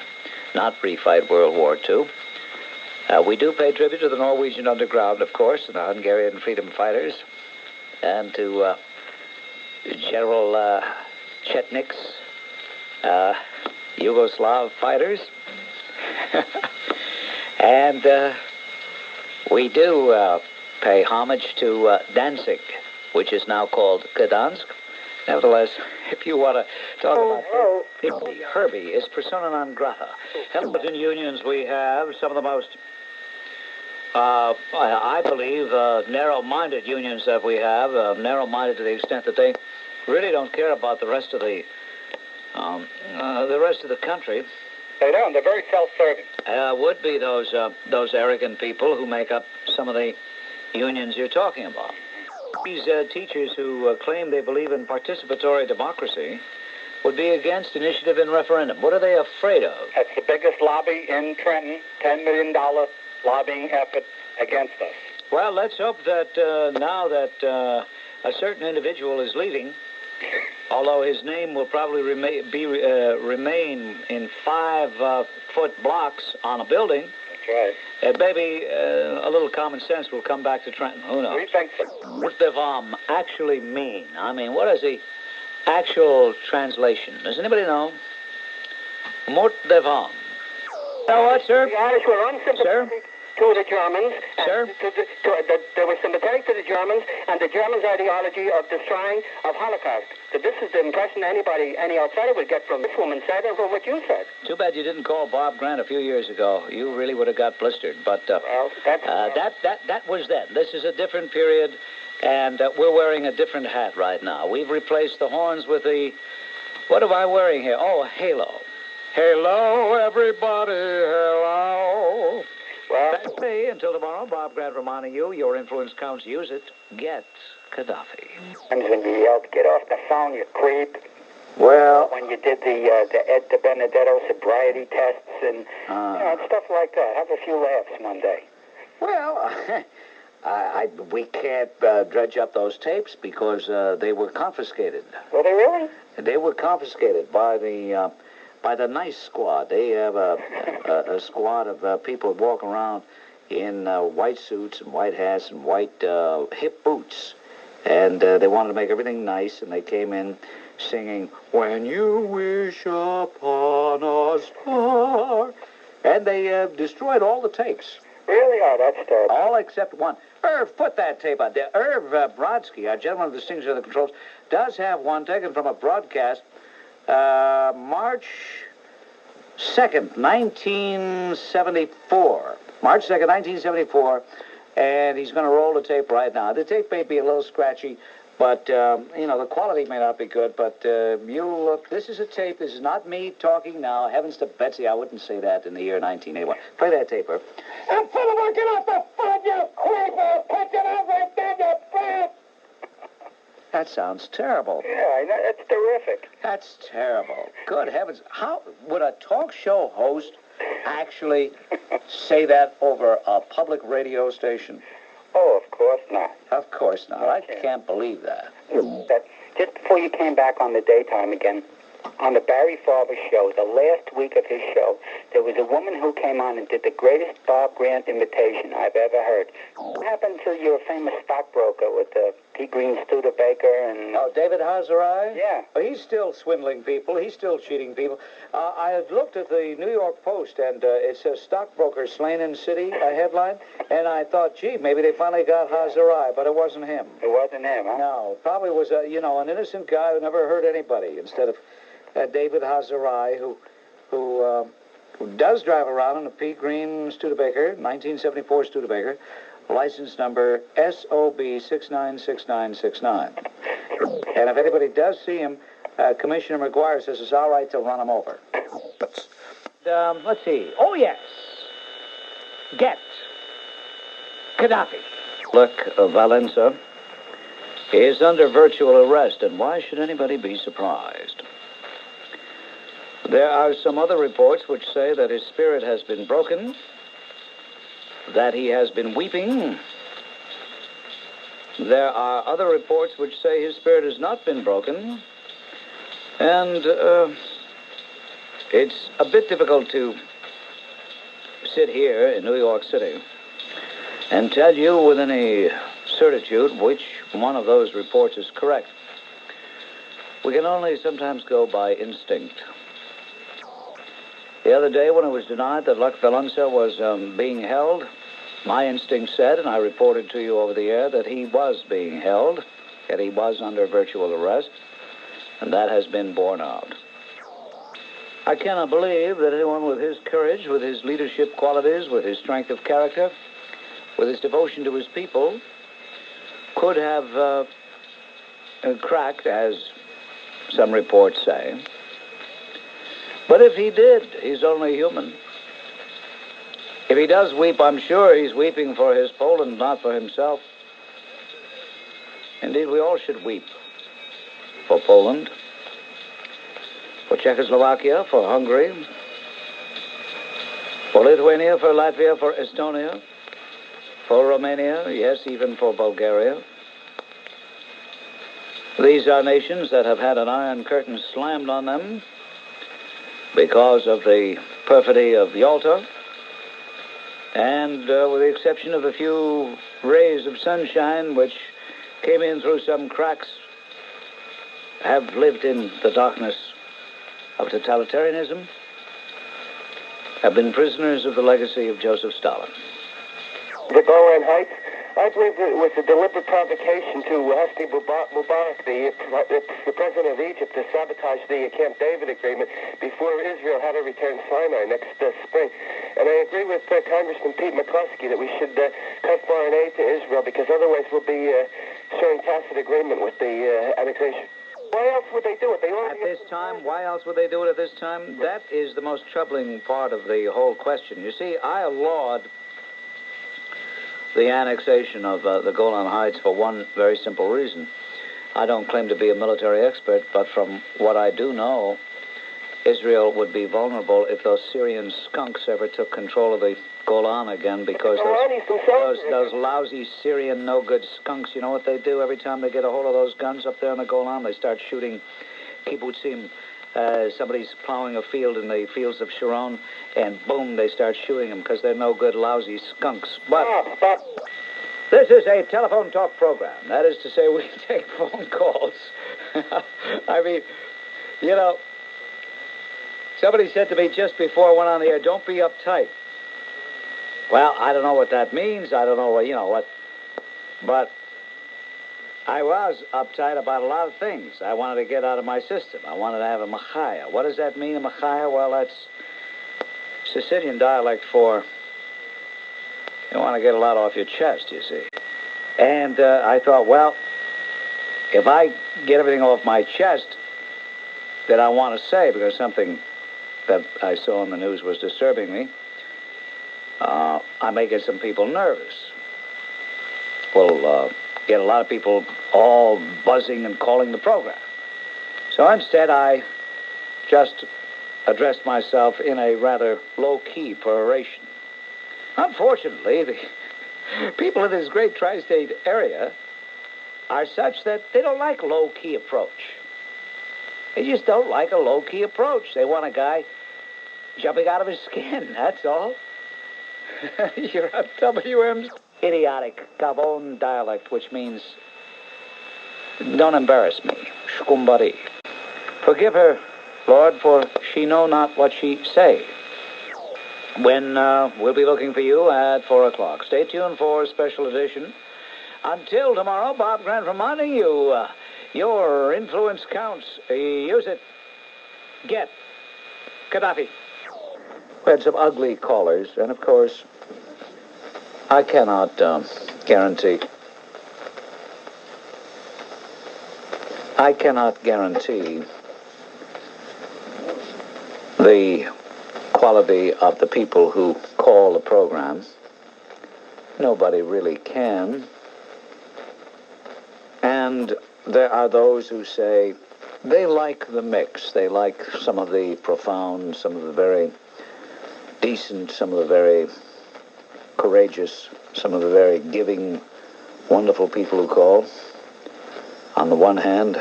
C: not refight World War II. We do pay tribute to the Norwegian underground, of course, and the Hungarian freedom fighters, and to General Chetnik's Yugoslav fighters. And we do pay homage to Danzig, which is now called Gdansk. Nevertheless, if you want to talk about Herbie is persona non grata. Helmeten unions we have, some of the most, I believe, narrow-minded unions that we have, narrow-minded to the extent that they really don't care about the rest of the country.
L: They don't. They're very self-serving.
C: Would be those arrogant people who make up some of the unions you're talking about. These teachers who claim they believe in participatory democracy would be against initiative and referendum. What are they afraid of?
L: That's the biggest lobby in Trenton, $10 million lobbying effort against us.
C: Well, let's hope that now that a certain individual is leaving, although his name will probably remain in 5-foot blocks on a building.
L: That's right.
C: Maybe a little common sense will come back to Trenton. Who knows?
L: We think so.
C: What does devam actually mean? I mean, what is the actual translation? Does anybody know? Mort devam. Know what, sir?
F: The Irish were unsympathetic to the Germans.
C: Sir?
F: They were sympathetic to the Germans and the Germans' ideology of destroying of Holocaust. So this is the impression any outsider would get from this woman said and from what you said.
C: Too bad you didn't call Bob Grant a few years ago. You really would have got blistered. But that was then. This is a different period, and we're wearing a different hat right now. We've replaced the horns with the... What am I wearing here? Oh, a halo. Hello, everybody. Hello.
F: Well,
C: That's me. Until tomorrow, Bob Grant reminding you, your influence counts. Use it. Get Gaddafi.
L: And when you yelled, get off the phone, you creep.
C: Well...
L: When you did the Ed DiBenedetto sobriety tests and stuff like that. Have a few laughs one day.
C: Well, we can't dredge up those tapes because they were confiscated.
F: Were they really?
C: They were confiscated by the nice squad. They have a squad of people walking around in white suits and white hats and white hip boots. And they wanted to make everything nice, and they came in singing, "When you wish upon a star." And they destroyed all the tapes.
L: Really? Oh, that's terrible.
C: All except one. Irv, put that tape on. Irv Brodsky, our gentleman of distinction of the controls, does have one taken from a broadcast March 2nd, 1974. March 2nd, 1974. And he's going to roll the tape right now. The tape may be a little scratchy, but, the quality may not be good, but this is a tape. This is not me talking now. Heavens to Betsy, I wouldn't say that in the year 1981. Play that tape, Irv.
L: And Fillmore, get off the phone, you creeper! Put it over down your breath!
C: That sounds terrible.
L: Yeah, I know. That's terrific.
C: That's terrible. Good heavens. How would a talk show host actually say that over a public radio station?
M: Oh, of course not.
C: Of course not. I can't believe that.
M: That just before you came back on the daytime again, on the Barry Farber show, the last week of his show, there was a woman who came on and did the greatest Bob Grant imitation I've ever heard. What happened to your famous stockbroker with Pete Green, Studebaker, and...
C: Oh, David Hazarai?
M: Yeah.
C: Well, he's still swindling people. He's still cheating people. I had looked at the New York Post, and it says Stockbroker slain in city, a headline, and I thought, gee, maybe they finally got Hazarai, but it wasn't him.
M: It wasn't him, huh?
C: No, probably was, an innocent guy who never hurt anybody, instead of David Hazarai, who does drive around in a Pete Green Studebaker, 1974 Studebaker, license number SOB 696969. And if anybody does see him, Commissioner McGuire says it's all right to run him over. Let's see. Oh, yes. Get Gaddafi. Look, Valenza is under virtual arrest, and why should anybody be surprised? There are some other reports which say that his spirit has been broken, that he has been weeping. There are other reports which say his spirit has not been broken, and it's a bit difficult to sit here in New York City and tell you with any certitude which one of those reports is correct. We can only sometimes go by instinct. The other day when it was denied that Luck Valenza was being held, my instinct said, and I reported to you over the air, that he was being held, that he was under virtual arrest, and that has been borne out. I cannot believe that anyone with his courage, with his leadership qualities, with his strength of character, with his devotion to his people, could have cracked, as some reports say. But if he did, he's only human. If he does weep, I'm sure he's weeping for his Poland, not for himself. Indeed, we all should weep for Poland, for Czechoslovakia, for Hungary, for Lithuania, for Latvia, for Estonia, for Romania, yes, even for Bulgaria. These are nations that have had an iron curtain slammed on them because of the perfidy of Yalta, and with the exception of a few rays of sunshine which came in through some cracks, have lived in the darkness of totalitarianism, have been prisoners of the legacy of Joseph Stalin.
H: The Golan Heights, I believe it was a deliberate provocation to Hosni Mubarak, the president of Egypt, to sabotage the Camp David agreement before Israel had to return Sinai next spring. And I agree with Congressman Pete McCluskey that we should cut foreign aid to Israel, because otherwise we'll be showing tacit agreement with the annexation. Why else would they do it?
C: At this time, why else would they do it at this time? That is the most troubling part of the whole question. You see, I laud the annexation of the Golan Heights for one very simple reason. I don't claim to be a military expert, but from what I do know, Israel would be vulnerable if those Syrian skunks ever took control of the Golan again, because those lousy Syrian no-good skunks, you know what they do every time they get a hold of those guns up there in the Golan? They start shooting kibbutzim. Somebody's plowing a field in the fields of Sharon, and boom, they start shooting them because they're no good, lousy skunks. But this is a telephone talk program. That is to say, we take phone calls. I mean, you know, somebody said to me just before I went on the air, don't be uptight. Well, I don't know what that means. I don't know what, but I was uptight about a lot of things. I wanted to get out of my system. I wanted to have a machaya. What does that mean, a machaya? Well, that's Sicilian dialect for you want to get a lot off your chest, you see. And I thought, well, if I get everything off my chest that I want to say, because something that I saw in the news was disturbing me, I may get some people nervous. Will get a lot of people all buzzing and calling the program. So instead, I just addressed myself in a rather low-key peroration. Unfortunately, the people in this great tri-state area are such that they don't like a low-key approach. They just don't like a low-key approach. They want a guy jumping out of his skin, that's all. You're a WMCA. Idiotic Gabon dialect, which means, don't embarrass me, shkumbari. Forgive her, Lord, for she know not what she say. When we'll be looking for you at 4 o'clock. Stay tuned for a special edition. Until tomorrow, Bob Grant reminding you, your influence counts. Use it. Get Gaddafi. We had some ugly callers, and of course, I cannot guarantee the quality of the people who call the program. Nobody really can. And there are those who say they like the mix. They like some of the profound, some of the very decent, some of the very courageous, some of the very giving, wonderful people who call. On the one hand,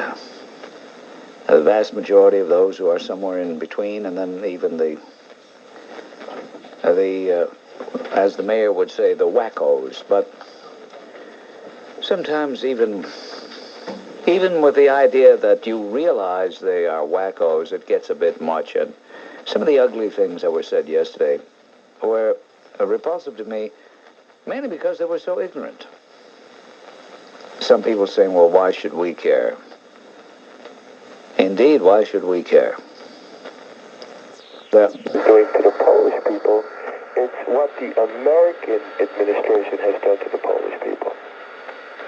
C: the vast majority of those who are somewhere in between, and then even the as the mayor would say, the wackos. But sometimes even with the idea that you realize they are wackos, it gets a bit much. And some of the ugly things that were said yesterday were repulsive to me, mainly because they were so ignorant. Some people saying, well, why should we care? Indeed, why should we care?
H: Doing to the Polish people, it's what the American administration has done to the Polish people.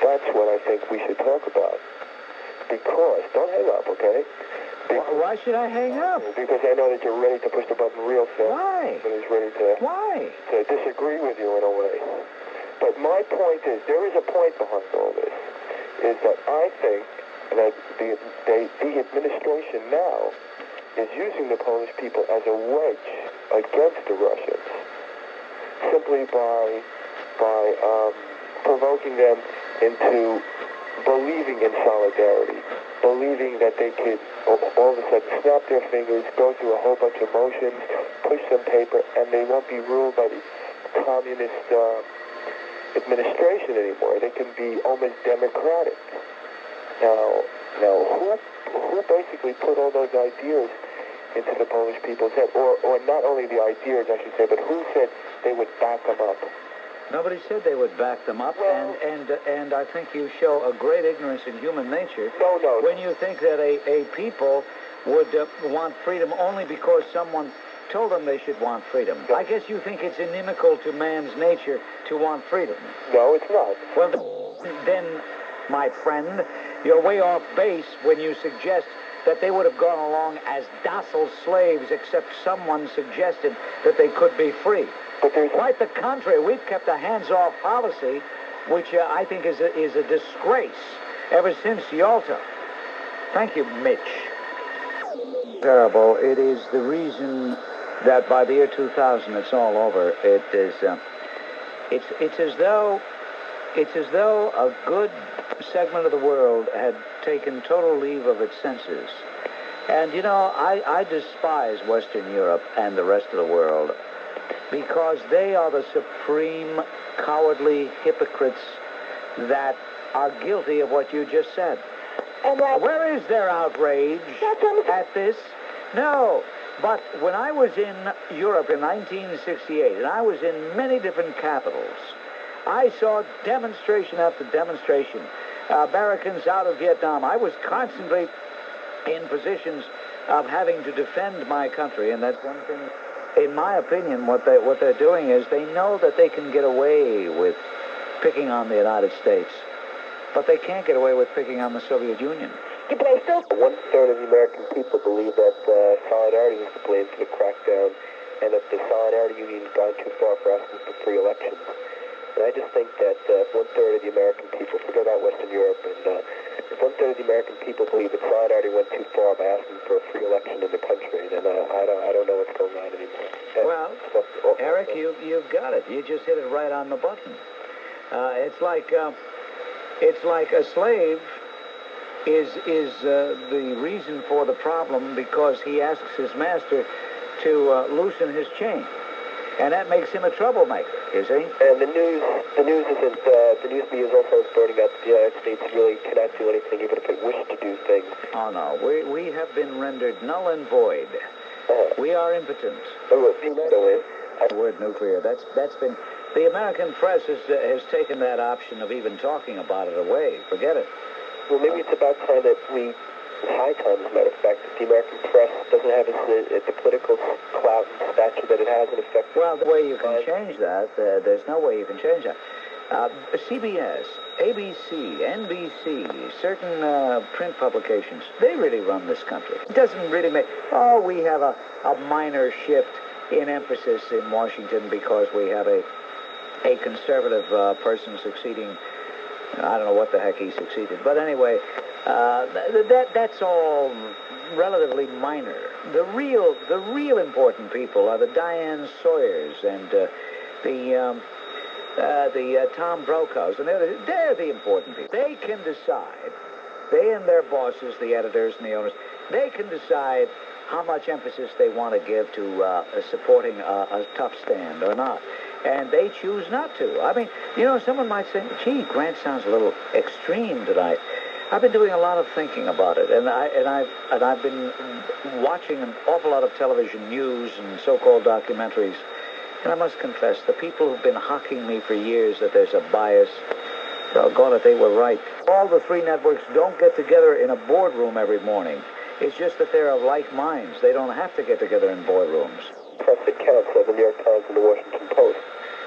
H: That's what I think we should talk about. Because, don't hang up, okay?
B: Why should I hang up?
H: Because I know that you're ready to push the button real fast.
B: Why?
H: Everybody's ready to disagree with you in a way. But my point is, there is a point behind all this, is that I think that the administration now is using the Polish people as a wedge against the Russians, simply by provoking them into believing in solidarity, believing that they could all of a sudden snap their fingers, go through a whole bunch of motions, push some paper, and they won't be ruled by the communist administration anymore. They can be almost democratic. Now, who basically put all those ideas into the Polish people's head? Or not only the ideas, I should say, but who said they would back them up?
B: Nobody said they would back them up, well, and I think you show a great ignorance in human nature when you think that a people would want freedom only because someone told them they should want freedom. No. I guess you think it's inimical to man's nature to want freedom.
H: No, it's not.
B: Well, then, my friend, you're way off base when you suggest that they would have gone along as docile slaves except someone suggested that they could be free. Quite the contrary. We've kept a hands-off policy, which I think is a disgrace ever since Yalta. Thank you, Mitch. Terrible. It is the reason that by the year 2000 it's all over. It is. It's as though a good segment of the world had taken total leave of its senses. And you know, I despise Western Europe and the rest of the world, because they are the supreme cowardly hypocrites that are guilty of what you just said. And where is their outrage at this? No. But when I was in Europe in 1968, and I was in many different capitals, I saw demonstration after demonstration. Americans out of Vietnam. I was constantly in positions of having to defend my country, and that's one thing. In my opinion, what they're doing is they know that they can get away with picking on the United States, but they can't get away with picking on the Soviet Union.
H: One-third of the American people believe that Solidarity was to blame for the crackdown, and that the Solidarity Union has gone too far for asking for free elections. And I just think that one-third of the American people, forget about Western Europe, and one-third of the American people believe that Solidarity went too far by asking for a free election in the country, and I don't know what's going on anymore.
B: Well, Eric, you've got it. You just hit it right on the button. It's like a slave is the reason for the problem because he asks his master to loosen his chain. And that makes him a troublemaker, you see?
H: And the news isn't, the news media is also reporting that the United States really cannot do anything, even if it wished to do things.
B: Oh, no. We have been rendered null and void. We are impotent. The word nuclear, that's been... The American press has taken that option of even talking about it away. Forget it.
H: Well, maybe it's about time that it's high time, as a matter of fact, that the American press doesn't have the political clout and stature that it has in effect.
B: Well, the way you can change that, there's no way you can change that. CBS, ABC, NBC, certain print publications, they really run this country. It doesn't really make... Oh, we have a minor shift in emphasis in Washington because we have a conservative person succeeding. I don't know what the heck he succeeded. But anyway, that's all relatively minor. The real important people are the Diane Sawyers and the Tom Brokaws. And they're the important people. They can decide, they and their bosses, the editors and the owners, they can decide how much emphasis they want to give to supporting a tough stand or not. And they choose not to. I mean, you know, someone might say, gee, Grant sounds a little extreme tonight. I've been doing a lot of thinking about it, and I've been watching an awful lot of television news and so-called documentaries. And I must confess, the people who've been hocking me for years that there's a bias, doggone it, they were right. All the three networks don't get together in a boardroom every morning. It's just that they're of like minds. They don't have to get together in boardrooms.
H: Press that counts, the New York Times and the Washington Post.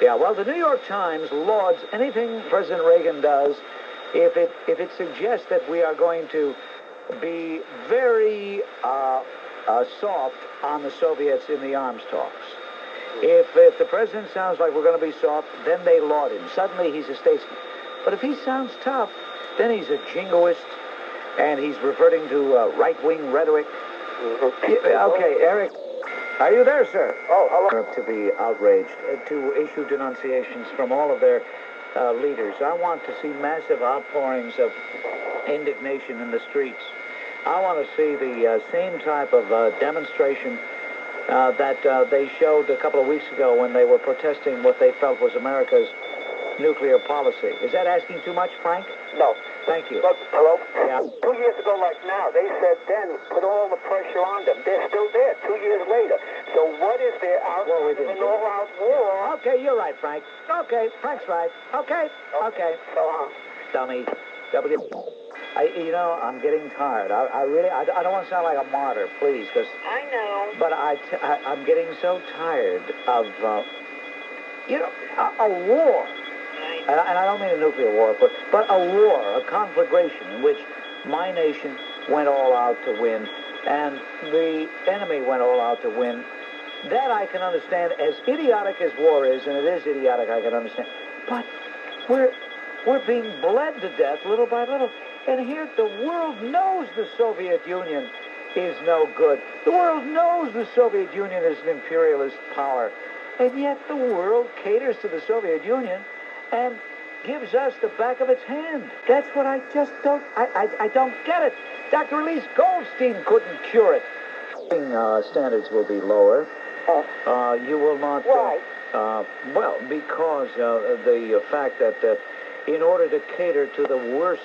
B: Yeah, well, the New York Times lauds anything President Reagan does if it suggests that we are going to be very soft on the Soviets in the arms talks. If the president sounds like we're going to be soft, then they laud him. Suddenly he's a statesman. But if he sounds tough, then he's a jingoist, and he's reverting to right-wing rhetoric. Okay, Eric. Are you there, sir?
H: Oh, hello.
B: To be outraged, to issue denunciations from all of their leaders. I want to see massive outpourings of indignation in the streets. I want to see the same type of demonstration that they showed a couple of weeks ago when they were protesting what they felt was America's nuclear policy. Is that asking too much, Frank?
L: No.
B: Thank you.
L: Look, hello?
B: Yeah.
L: 2 years ago, like now, they said then, put all the pressure on them. They're still there 2 years later. So what is there outside of an all-out war?
B: Okay, you're right, Frank. Okay, Frank's right. Okay.
L: So long.
B: Dummy. I'm getting tired. I don't want to sound like a martyr, please, because...
F: I know.
B: But I'm getting so tired of, a war. And I don't mean a nuclear war, but a war, a conflagration in which my nation went all out to win and the enemy went all out to win. That I can understand, as idiotic as war is, and it is idiotic, I can understand. But we're being bled to death little by little. And here the world knows the Soviet Union is no good. The world knows the Soviet Union is an imperialist power. And yet the world caters to the Soviet Union and gives us the back of its hand. That's what I just don't... I don't get it. Dr. Elise Goldstein couldn't cure it. Standards will be lower. You will not...
F: Why?
B: Because the fact that in order to cater to the worst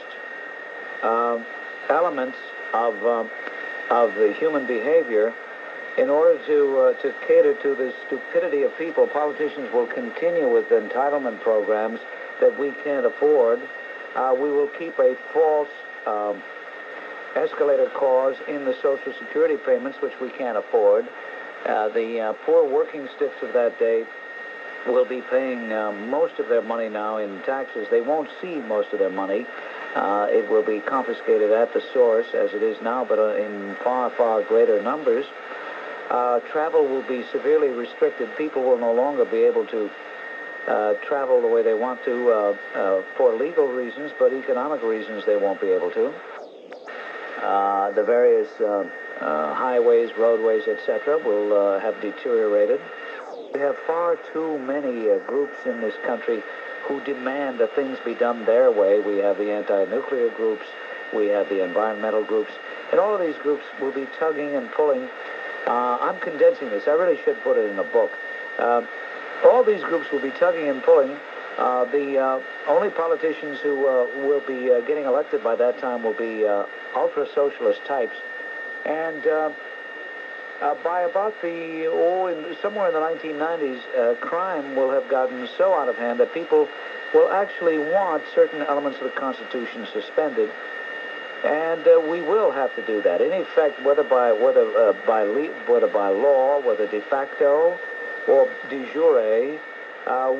B: elements of the human behavior, in order to cater to the stupidity of people, politicians will continue with entitlement programs that we can't afford. We will keep a false escalator clause in the Social Security payments, which we can't afford. The poor working stiffs of that day will be paying most of their money now in taxes. They won't see most of their money. It will be confiscated at the source, as it is now, but in far, far greater numbers. Travel will be severely restricted. People will no longer be able to travel the way they want to for legal reasons, but economic reasons they won't be able to. The various highways, roadways, etc. will have deteriorated. We have far too many groups in this country who demand that things be done their way. We have the anti-nuclear groups, we have the environmental groups, and all of these groups will be tugging and pulling. I'm condensing this. I really should put it in a book. All these groups will be tugging and pulling. The only politicians who will be getting elected by that time will be ultra-socialist types. And by about somewhere in the 1990s, crime will have gotten so out of hand that people will actually want certain elements of the Constitution suspended. And we will have to do that. In effect, whether by law, whether de facto or de jure,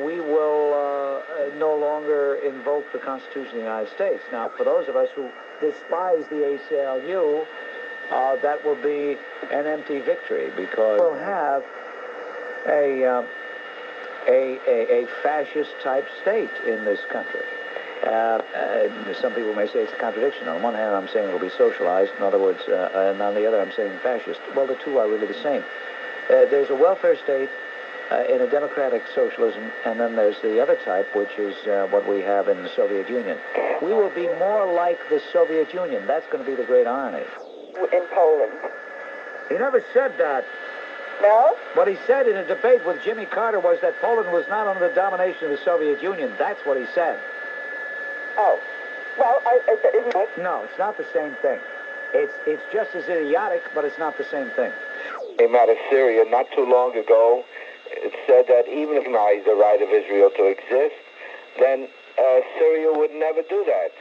B: we will no longer invoke the Constitution of the United States. Now, for those of us who despise the ACLU, that will be an empty victory, because we'll have a fascist-type state in this country. Some people may say it's a contradiction. On one hand, I'm saying it will be socialized. In other words, and on the other, I'm saying fascist. Well, the two are really the same. There's a welfare state in a democratic socialism, and then there's the other type, which is what we have in the Soviet Union. We will be more like the Soviet Union. That's going to be the great irony.
F: In Poland.
B: He never said that.
F: No?
B: What he said in a debate with Jimmy Carter was that Poland was not under the domination of the Soviet Union. That's what he said.
F: Oh. Well, isn't it?
B: No, it's not the same thing. It's just as idiotic, but it's not the same thing.
N: Came out of Syria not too long ago. It said that even if denies the right of Israel to exist, then Syria would never do that.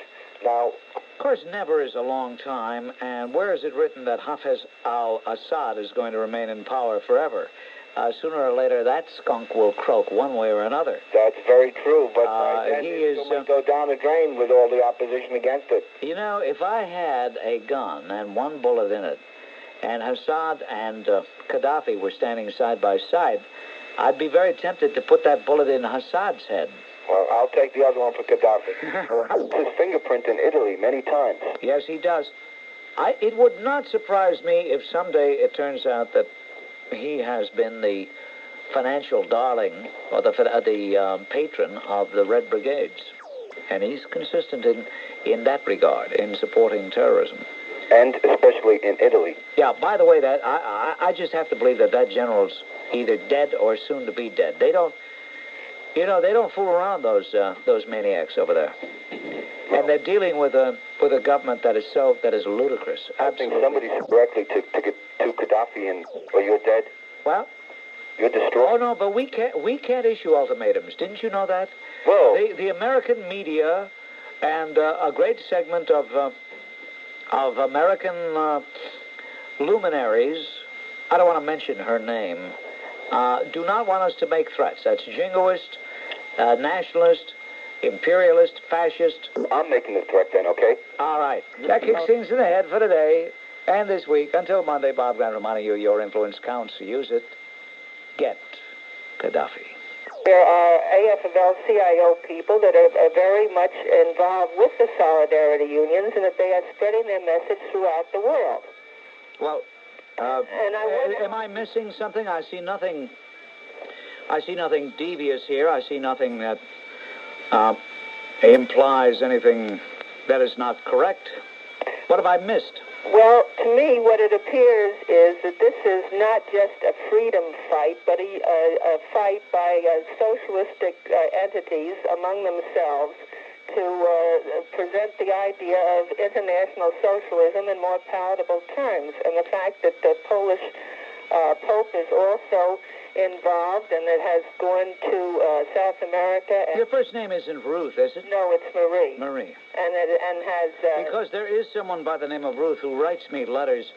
N: Now,
C: of course, never is a long time, and where is it written that Hafez al-Assad is going to remain in power forever? Sooner or later, that skunk will croak one way or another.
N: That's very true, but then
C: he
N: it's going to go down the drain with all the opposition against it.
C: You know, if I had a gun and one bullet in it, and Assad and Gaddafi were standing side by side, I'd be very tempted to put that bullet in Assad's head.
N: Well, I'll take the other one for Gaddafi. His fingerprint in Italy many times.
C: Yes, he does. It would not surprise me if someday it turns out that he has been the financial darling or the patron of the Red Brigades. And he's consistent in that regard, in supporting terrorism.
N: And especially in Italy.
C: Yeah, by the way, that I just have to believe that general's either dead or soon to be dead. They don't fool around, those maniacs over there. And they're dealing with a government that is ludicrous. Absolutely.
N: I think somebody said directly to Gaddafi, and you're dead.
C: Well,
N: you're destroyed.
C: Oh no, but we can't issue ultimatums. Didn't you know that?
N: Well,
C: the American media and a great segment of American luminaries, I don't want to mention her name, do not want us to make threats. That's jingoist, nationalist, imperialist, fascist.
N: I'm making the threat then, okay?
C: All right. That kicks things in the head for today and this week. Until Monday, Bob Grant reminding you your influence counts. Use it. Get Gaddafi.
F: There are AFL-CIO people that are very much involved with the solidarity unions, and that they are spreading their message throughout the world.
C: Well, am I missing something? I see nothing devious here. I see nothing that implies anything that is not correct. What have I missed?
F: Well, to me, what it appears is that this is not just a freedom fight, but a fight by socialistic entities among themselves to present the idea of international socialism in more palatable terms. And the fact that the Polish Pope is also involved, and it has gone to South America.
B: Your first name isn't Ruth, is it?
F: No, it's Marie.
B: Marie.
F: And has...
B: because there is someone by the name of Ruth who writes me letters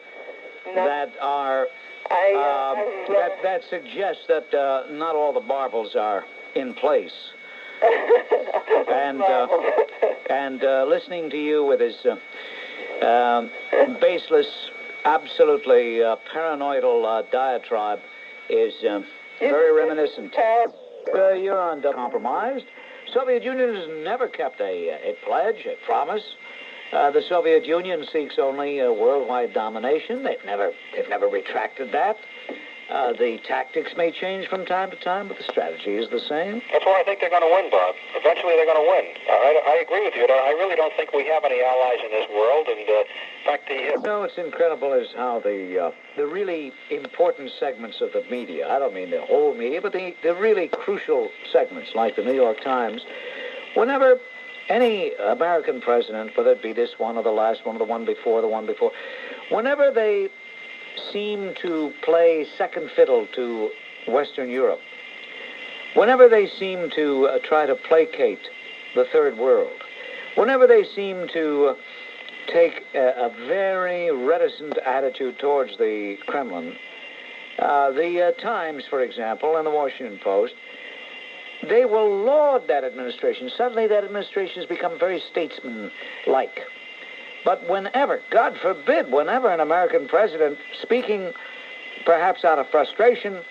B: that are... that suggests that not all the marbles are in place. and listening to you with his baseless, absolutely paranoidal diatribe is very reminiscent. You're uncompromised. Soviet Union has never kept a pledge, a promise. The Soviet Union seeks only worldwide domination. They've never retracted that. The tactics may change from time to time, but the strategy is the same.
O: That's why I think they're going to win, Bob. Eventually they're going to win. I agree with you. I really don't think we have any allies in this world. And in fact,
B: No, what's incredible is how the really important segments of the media, I don't mean the whole media, but the really crucial segments, like the New York Times, whenever any American president, whether it be this one or the last one or the one before, whenever they seem to play second fiddle to Western Europe, whenever they seem to try to placate the third world, whenever they seem to take a very reticent attitude towards the Kremlin, the Times, for example, and the Washington Post, they will laud that administration. Suddenly that administration has become very statesman-like. But whenever, God forbid, whenever an American president, speaking perhaps out of frustration,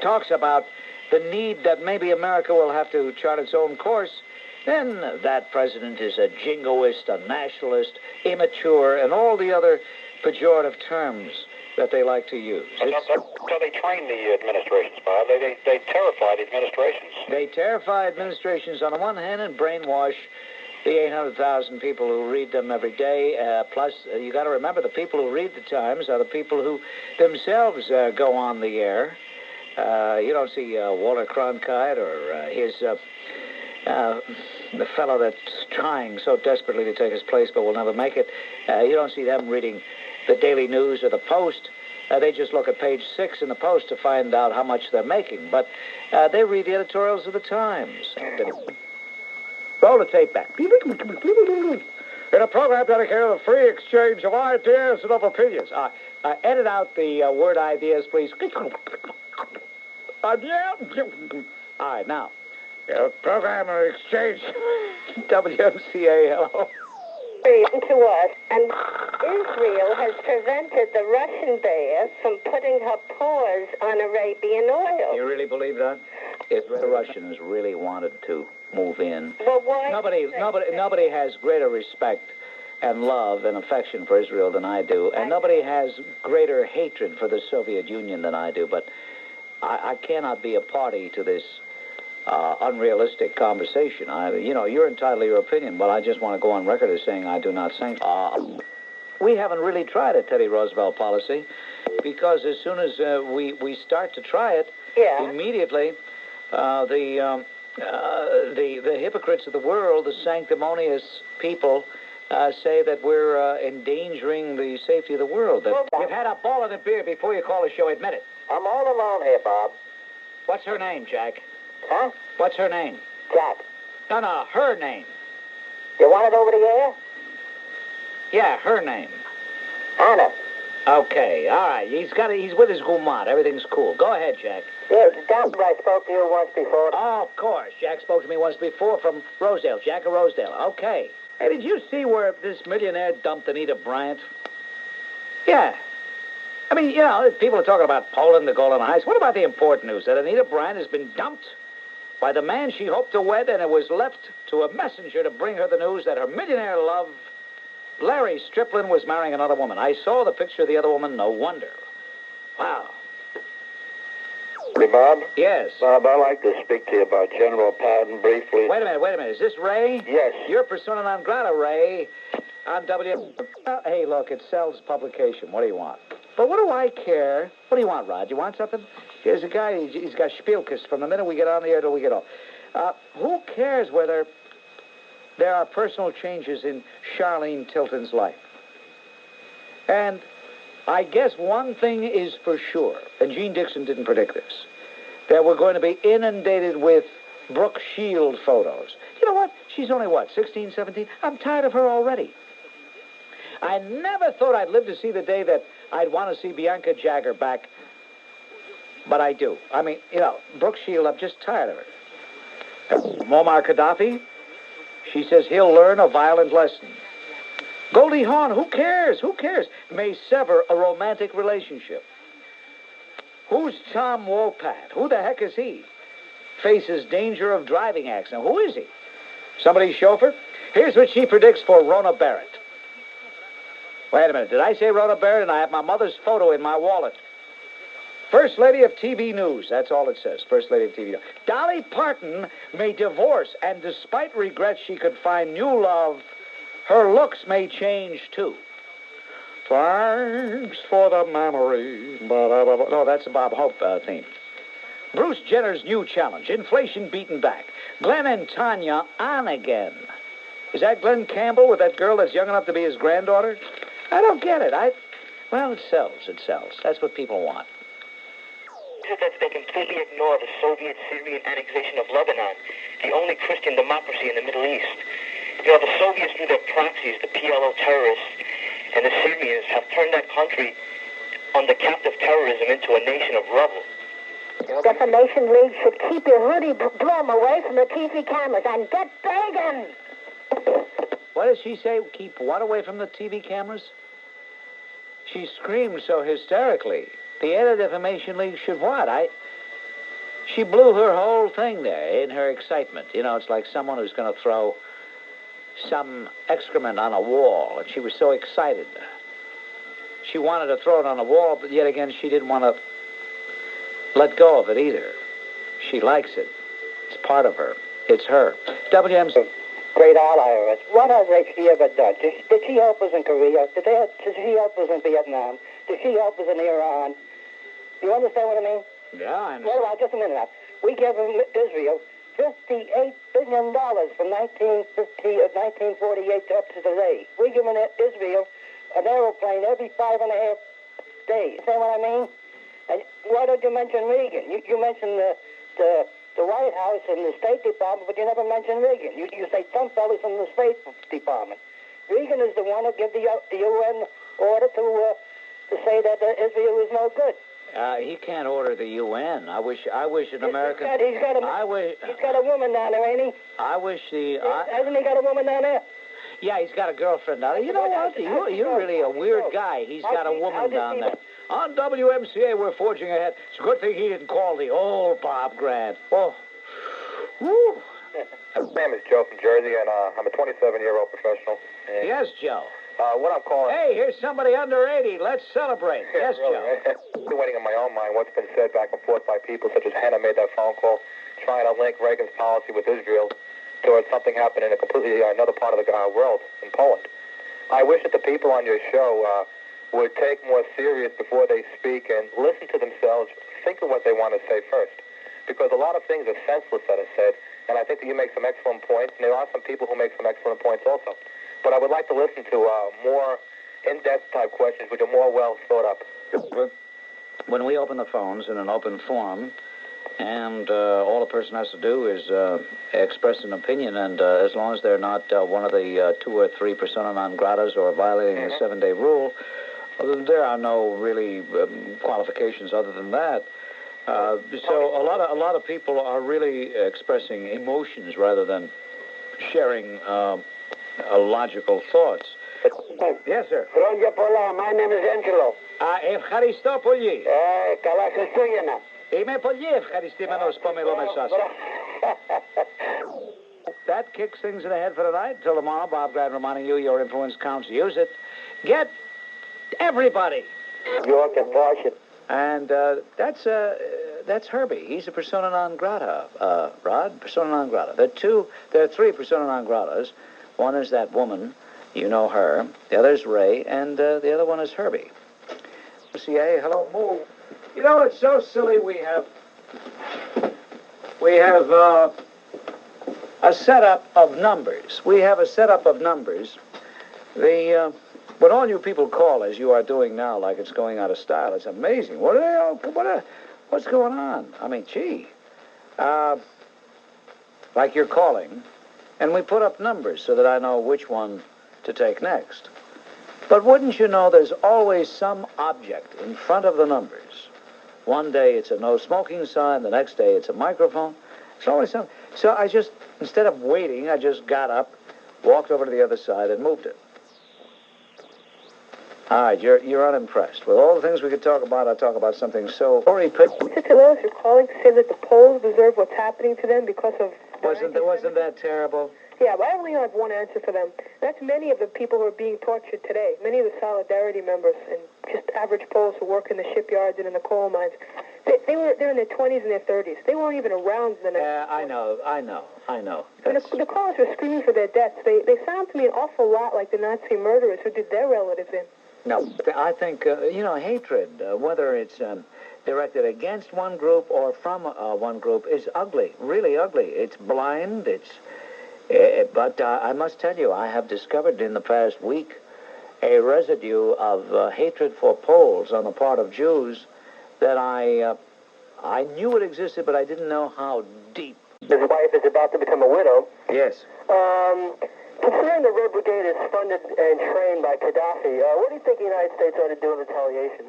B: talks about the need that maybe America will have to chart its own course, then that president is a jingoist, a nationalist, immature, and all the other pejorative terms that they like to use.
O: So they train the administrations, Bob. They terrify the administrations.
B: They terrify administrations on the one hand and brainwash the 800,000 people who read them every day. Plus, you got to remember, the people who read the Times are the people who themselves go on the air. You don't see Walter Cronkite or the fellow that's trying so desperately to take his place but will never make it. You don't see them reading the Daily News or the Post. They just look at page 6 in the Post to find out how much they're making. But they read the editorials of the Times. Roll the tape back. In a program dedicated to the free exchange of ideas and of opinions. Edit out the word ideas, please. All right, now. Program of exchange. WMCA, hello.
F: To us, and Israel has prevented the Russian bear from putting her paws on Arabian oil.
B: You really believe that? If the Russians really wanted to move in,
F: well, why?
B: Nobody has greater respect and love and affection for Israel than I do, and nobody has greater hatred for the Soviet Union than I do. But I cannot be a party to this unrealistic conversation. You're entitled to your opinion, but I just want to go on record as saying I do not sanction. We haven't really tried a Teddy Roosevelt policy, because as soon as we start to try it, immediately the hypocrites of the world, the sanctimonious people, say that we're endangering the safety of the world. That you've had a ball of the beer before you call the show. Admit it.
P: I'm all alone here, Bob.
B: What's her name, Jack?
P: Huh?
B: What's her name?
P: Jack.
B: No, her name.
P: You want it over the air?
B: Yeah, her name.
P: Anna.
B: Okay, all right. He's with his gumad. Everything's cool. Go ahead, Jack.
P: Yeah, that's I spoke to you once before.
B: Oh, of course. Jack spoke to me once before from Rosedale. Jack of Rosedale. Okay. Hey, did you see where this millionaire dumped Anita Bryant? Yeah. I mean, people are talking about Poland, the Golan Heights. What about the important news that Anita Bryant has been dumped by the man she hoped to wed, and it was left to a messenger to bring her the news that her millionaire love, Larry Striplin, was marrying another woman. I saw the picture of the other woman. No wonder. Wow.
N: Hey, Bob?
B: Yes.
N: Bob, I'd like to speak to you about General Patton briefly.
B: Wait a minute. Is this Ray?
N: Yes.
B: You're persona non grata, Ray. On Hey, look, it sells publication. What do you want? But what do I care? What do you want, Rod? You want something? Here's a guy, he's got spielkes from the minute we get on the air till we get off. Who cares whether there are personal changes in Charlene Tilton's life? And I guess one thing is for sure, and Jeane Dixon didn't predict this, that we're going to be inundated with Brooke Shield photos. You know what? She's only, 16, 17? I'm tired of her already. I never thought I'd live to see the day that I'd want to see Bianca Jagger back, but I do. I mean, Brooke Shield, I'm just tired of her. Muammar Gaddafi, she says he'll learn a violent lesson. Goldie Hawn, who cares? Who cares? May sever a romantic relationship. Who's Tom Wopat? Who the heck is he? Faces danger of driving accident. Who is he? Somebody's chauffeur? Here's what she predicts for Rona Barrett. Wait a minute. Did I say Rona Barrett? And I have my mother's photo in my wallet. First Lady of TV News. That's all it says. First Lady of TV News. Dolly Parton may divorce, and despite regrets she could find new love, her looks may change, too. Thanks for the memory. No, that's a Bob Hope theme. Bruce Jenner's new challenge. Inflation beaten back. Glenn and Tanya on again. Is that Glenn Campbell with that girl that's young enough to be his granddaughter? I don't get it. Well, it sells. It sells. That's what people want.
Q: That they completely ignore the Soviet-Syrian annexation of Lebanon, the only Christian democracy in the Middle East. The Soviets, through their proxies, the PLO terrorists, and the Syrians have turned that country under captive terrorism into a nation of rubble.
F: Defamation League should keep your hoodie broom away from the TV cameras and get begging.
B: What does she say? Keep what away from the TV cameras? She screamed so hysterically. The Anti-Defamation League should what? She blew her whole thing there in her excitement. It's like someone who's going to throw some excrement on a wall, and she was so excited. She wanted to throw it on a wall, but yet again, she didn't want to let go of it either. She likes it. It's part of her. It's her. WMCA.
P: Great ally of us. What has she ever done? Did she help us in Korea? Did she help us in Vietnam? Did she help us in Iran? You understand what I mean?
B: Yeah, I understand.
P: Well, just a minute now. We gave Israel $58 billion from 1948 up to today. We're giving Israel an aeroplane every 5.5 days. You know what I mean? And why don't you mention Reagan? You mentioned the White House and the State Department, but you never mention Reagan. You say some fellas from the State Department. Reagan is the one who gave the UN order to say that Israel is no good.
B: He can't order the UN. I wish an American.
P: He's got a woman down there, ain't he?
B: I wish
P: hasn't he got a woman down there?
B: Yeah, he's got a girlfriend down there. You know what? You're really a weird guy. He's got a woman down there. On WMCA, we're forging ahead. It's a good thing he didn't call the old Bob Grant. Oh. Woo.
E: My name is Joe from Jersey, and I'm a 27-year-old professional.
B: Yes, Joe.
E: What I'm calling...
B: Hey, here's somebody under 80. Let's celebrate. Yes,
E: really,
B: Joe.
E: I'm waiting in my own mind what's been said back and forth by people such as Hannah made that phone call trying to link Reagan's policy with Israel towards something happening in a completely another part of the world, in Poland. I wish that the people on your show would take more serious before they speak and listen to themselves, think of what they want to say first. Because a lot of things are senseless that are said, and I think that you make some excellent points, and there are some people who make some excellent points also. But I would like to listen to more in-depth type questions which are more well thought up.
C: When we open the phones in an open forum, and all a person has to do is express an opinion, and as long as they're not one of the 2 or 3 persona non gratas or violating the 7-day rule, there are no really qualifications other than that. So a lot of people are really expressing emotions rather than sharing logical thoughts.
B: Yes, sir.
P: My name is Angelo.
B: Ευχαριστώ πολύ.
P: Καλά Χριστούγεννα.
B: Είμαι πολύ ευχαριστημένος που μιλούμε σας. That kicks things in the head for tonight. Until tomorrow, Bob Grant reminding you your influence counts. Use it. Get everybody.
P: York and Washington.
C: And that's Herbie. He's a persona non grata, Rod. Persona non grata. There are 3 persona non gratas. One is that woman. You know her. The other is Ray, and the other one is Herbie. CA, hello, move. You know, it's so silly. We have a setup of numbers. The when all you people call, as you are doing now, like it's going out of style, it's amazing. What's going on? I mean, gee. Like you're calling, and we put up numbers so that I know which one to take next. But wouldn't you know there's always some object in front of the numbers. One day it's a no smoking sign, the next day it's a microphone. It's always something. So I just, instead of waiting, I just got up, walked over to the other side, and moved it. All right, you're unimpressed. With all the things we could talk about, I'll talk about something so very
R: Mr. Lewis, you're calling to say that the Poles deserve what's happening to them because of...
C: Wasn't that terrible?
R: Yeah, but I only have one answer for them. That's many of the people who are being tortured today. Many of the Solidarity members and just average Poles who work in the shipyards and in the coal mines. They're in their 20s and their 30s. They weren't even around in the...
C: I know.
R: And the callers were screaming for their deaths. They sound to me an awful lot like the Nazi murderers who did their relatives in.
C: No, I think, hatred, whether it's directed against one group or from one group, is ugly, really ugly. It's blind, but I must tell you, I have discovered in the past week a residue of hatred for Poles on the part of Jews that I knew it existed, but I didn't know how deep.
H: His wife is about to become a widow.
C: Yes.
H: Considering the Red Brigade is funded and trained by Gaddafi, what do you think the United States ought to do in retaliation?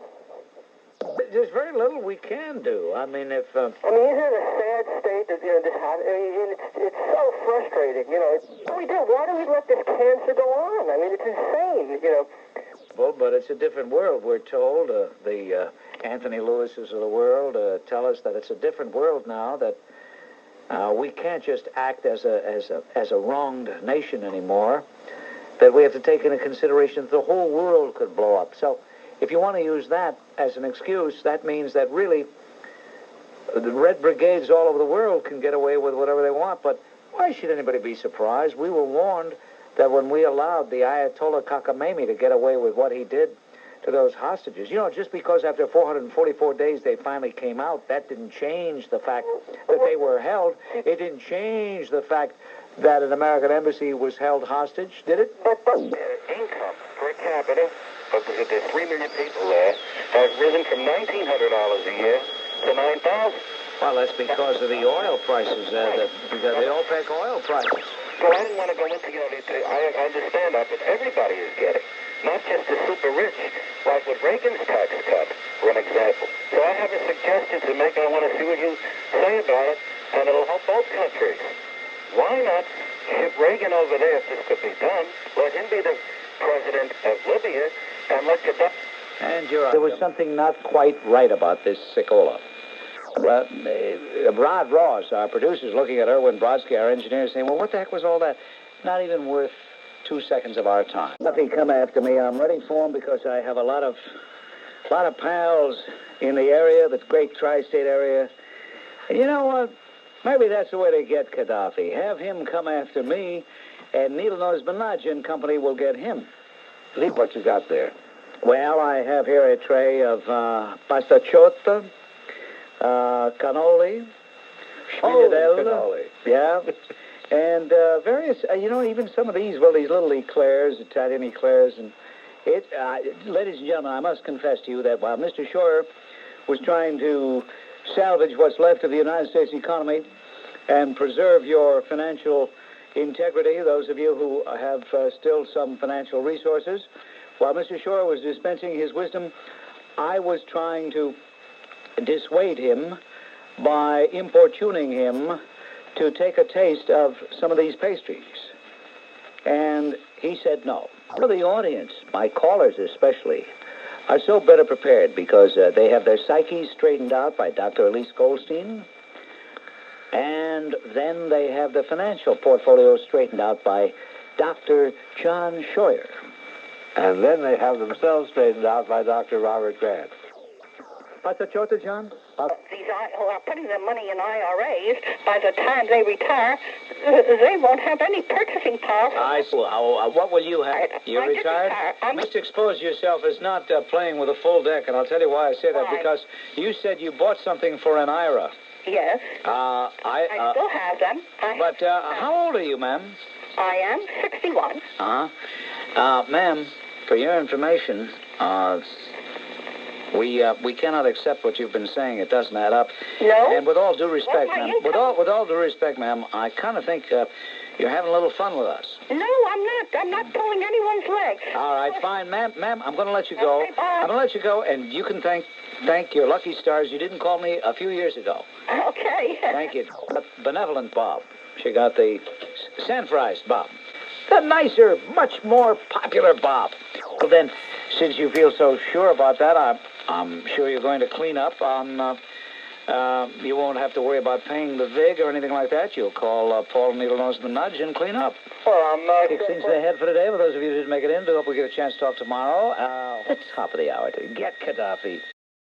C: There's very little we can do. I mean, if...
H: isn't it a sad state that, this happens? It's so frustrating, What do we do? Why do we let this cancer go on? I mean, it's insane,
C: Well, but it's a different world, we're told. The Anthony Lewises of the world tell us that it's a different world now, that we can't just act as a wronged nation anymore, that we have to take into consideration that the whole world could blow up. So if you want to use that as an excuse, that means that really the Red Brigades all over the world can get away with whatever they want. But why should anybody be surprised? We were warned that when we allowed the Ayatollah Khamenei to get away with what he did to those hostages, just because after 444 days they finally came out, that didn't change the fact that they were held. It didn't change the fact that an American embassy was held hostage, did it?
O: Income per capita of the 3 million people there has risen from $1,900 a year to $9,000.
C: Well, that's because of the oil prices, the OPEC oil prices.
O: Well, I didn't want to go into, I understand that, but everybody is getting, not just the super rich, like with Reagan's tax cut, for an example. So I have a suggestion to make, and I want to see what you say about it, and it'll help both countries. Why not ship Reagan over there, if this could be done, let him be the president of Libya, and let Gaddafi...
C: And there was something not quite right about this Sikola. Rod Ross, our producer's looking at Erwin Brodsky, our engineer, saying, well, what the heck was all that? Not even worth 2 seconds of our time. Nothing come after me. I'm ready for him because I have a lot of pals in the area, the great tri-state area. And you know what? Maybe that's the way to get Gaddafi. Have him come after me, and Needle Nose Minaj and Company will get him. Leave what you got there. Well, I have here a tray of pasta chota, cannoli,
B: cannoli.
C: Yeah, and various, even some of these, these little eclairs, Italian eclairs, and ladies and gentlemen, I must confess to you that while Mr. Scheuer was trying to salvage what's left of the United States economy and preserve your financial integrity, those of you who have still some financial resources, while Mr. Scheuer was dispensing his wisdom, I was trying to dissuade him by importuning him to take a taste of some of these pastries. And he said no. The audience, my callers especially, are so better prepared because they have their psyches straightened out by Dr. Elise Goldstein, and then they have the financial portfolio straightened out by Dr. John Scheuer.
B: And then they have themselves straightened out by Dr. Robert Grant.
C: What's the chota, John?
F: These who are putting their money in IRAs, by the time they retire, they won't have any purchasing power.
C: I see. What will you have? You're retired?
F: I
C: must expose yourself as not playing with a full deck, and I'll tell you why I say that, because you said you bought something for an IRA.
F: Yes. I still have them. How
C: old are you, ma'am?
F: I am 61.
C: Ma'am, for your information, we cannot accept what you've been saying. It doesn't add up.
F: No?
C: And with all due respect, ma'am, with all due respect, ma'am, I kind of think you're having a little fun with us.
F: No, I'm not. I'm not pulling anyone's legs.
C: All right, fine, ma'am, I'm going to let you go. I'm going to let you go, and you can thank your lucky stars you didn't call me a few years ago.
F: Okay.
C: Thank you. Benevolent Bob. She got the San-Fries Bob. The nicer, much more popular Bob. Well, then, since you feel so sure about that, I'm sure you're going to clean up on... you won't have to worry about paying the VIG or anything like that. You'll call Paul Needlenose and the Nudge and clean up.
L: Well, I'm not...
C: 16 to the head for today. For those of you who didn't make it in, do hope we get a chance to talk tomorrow. It's top of the hour to get Gaddafi.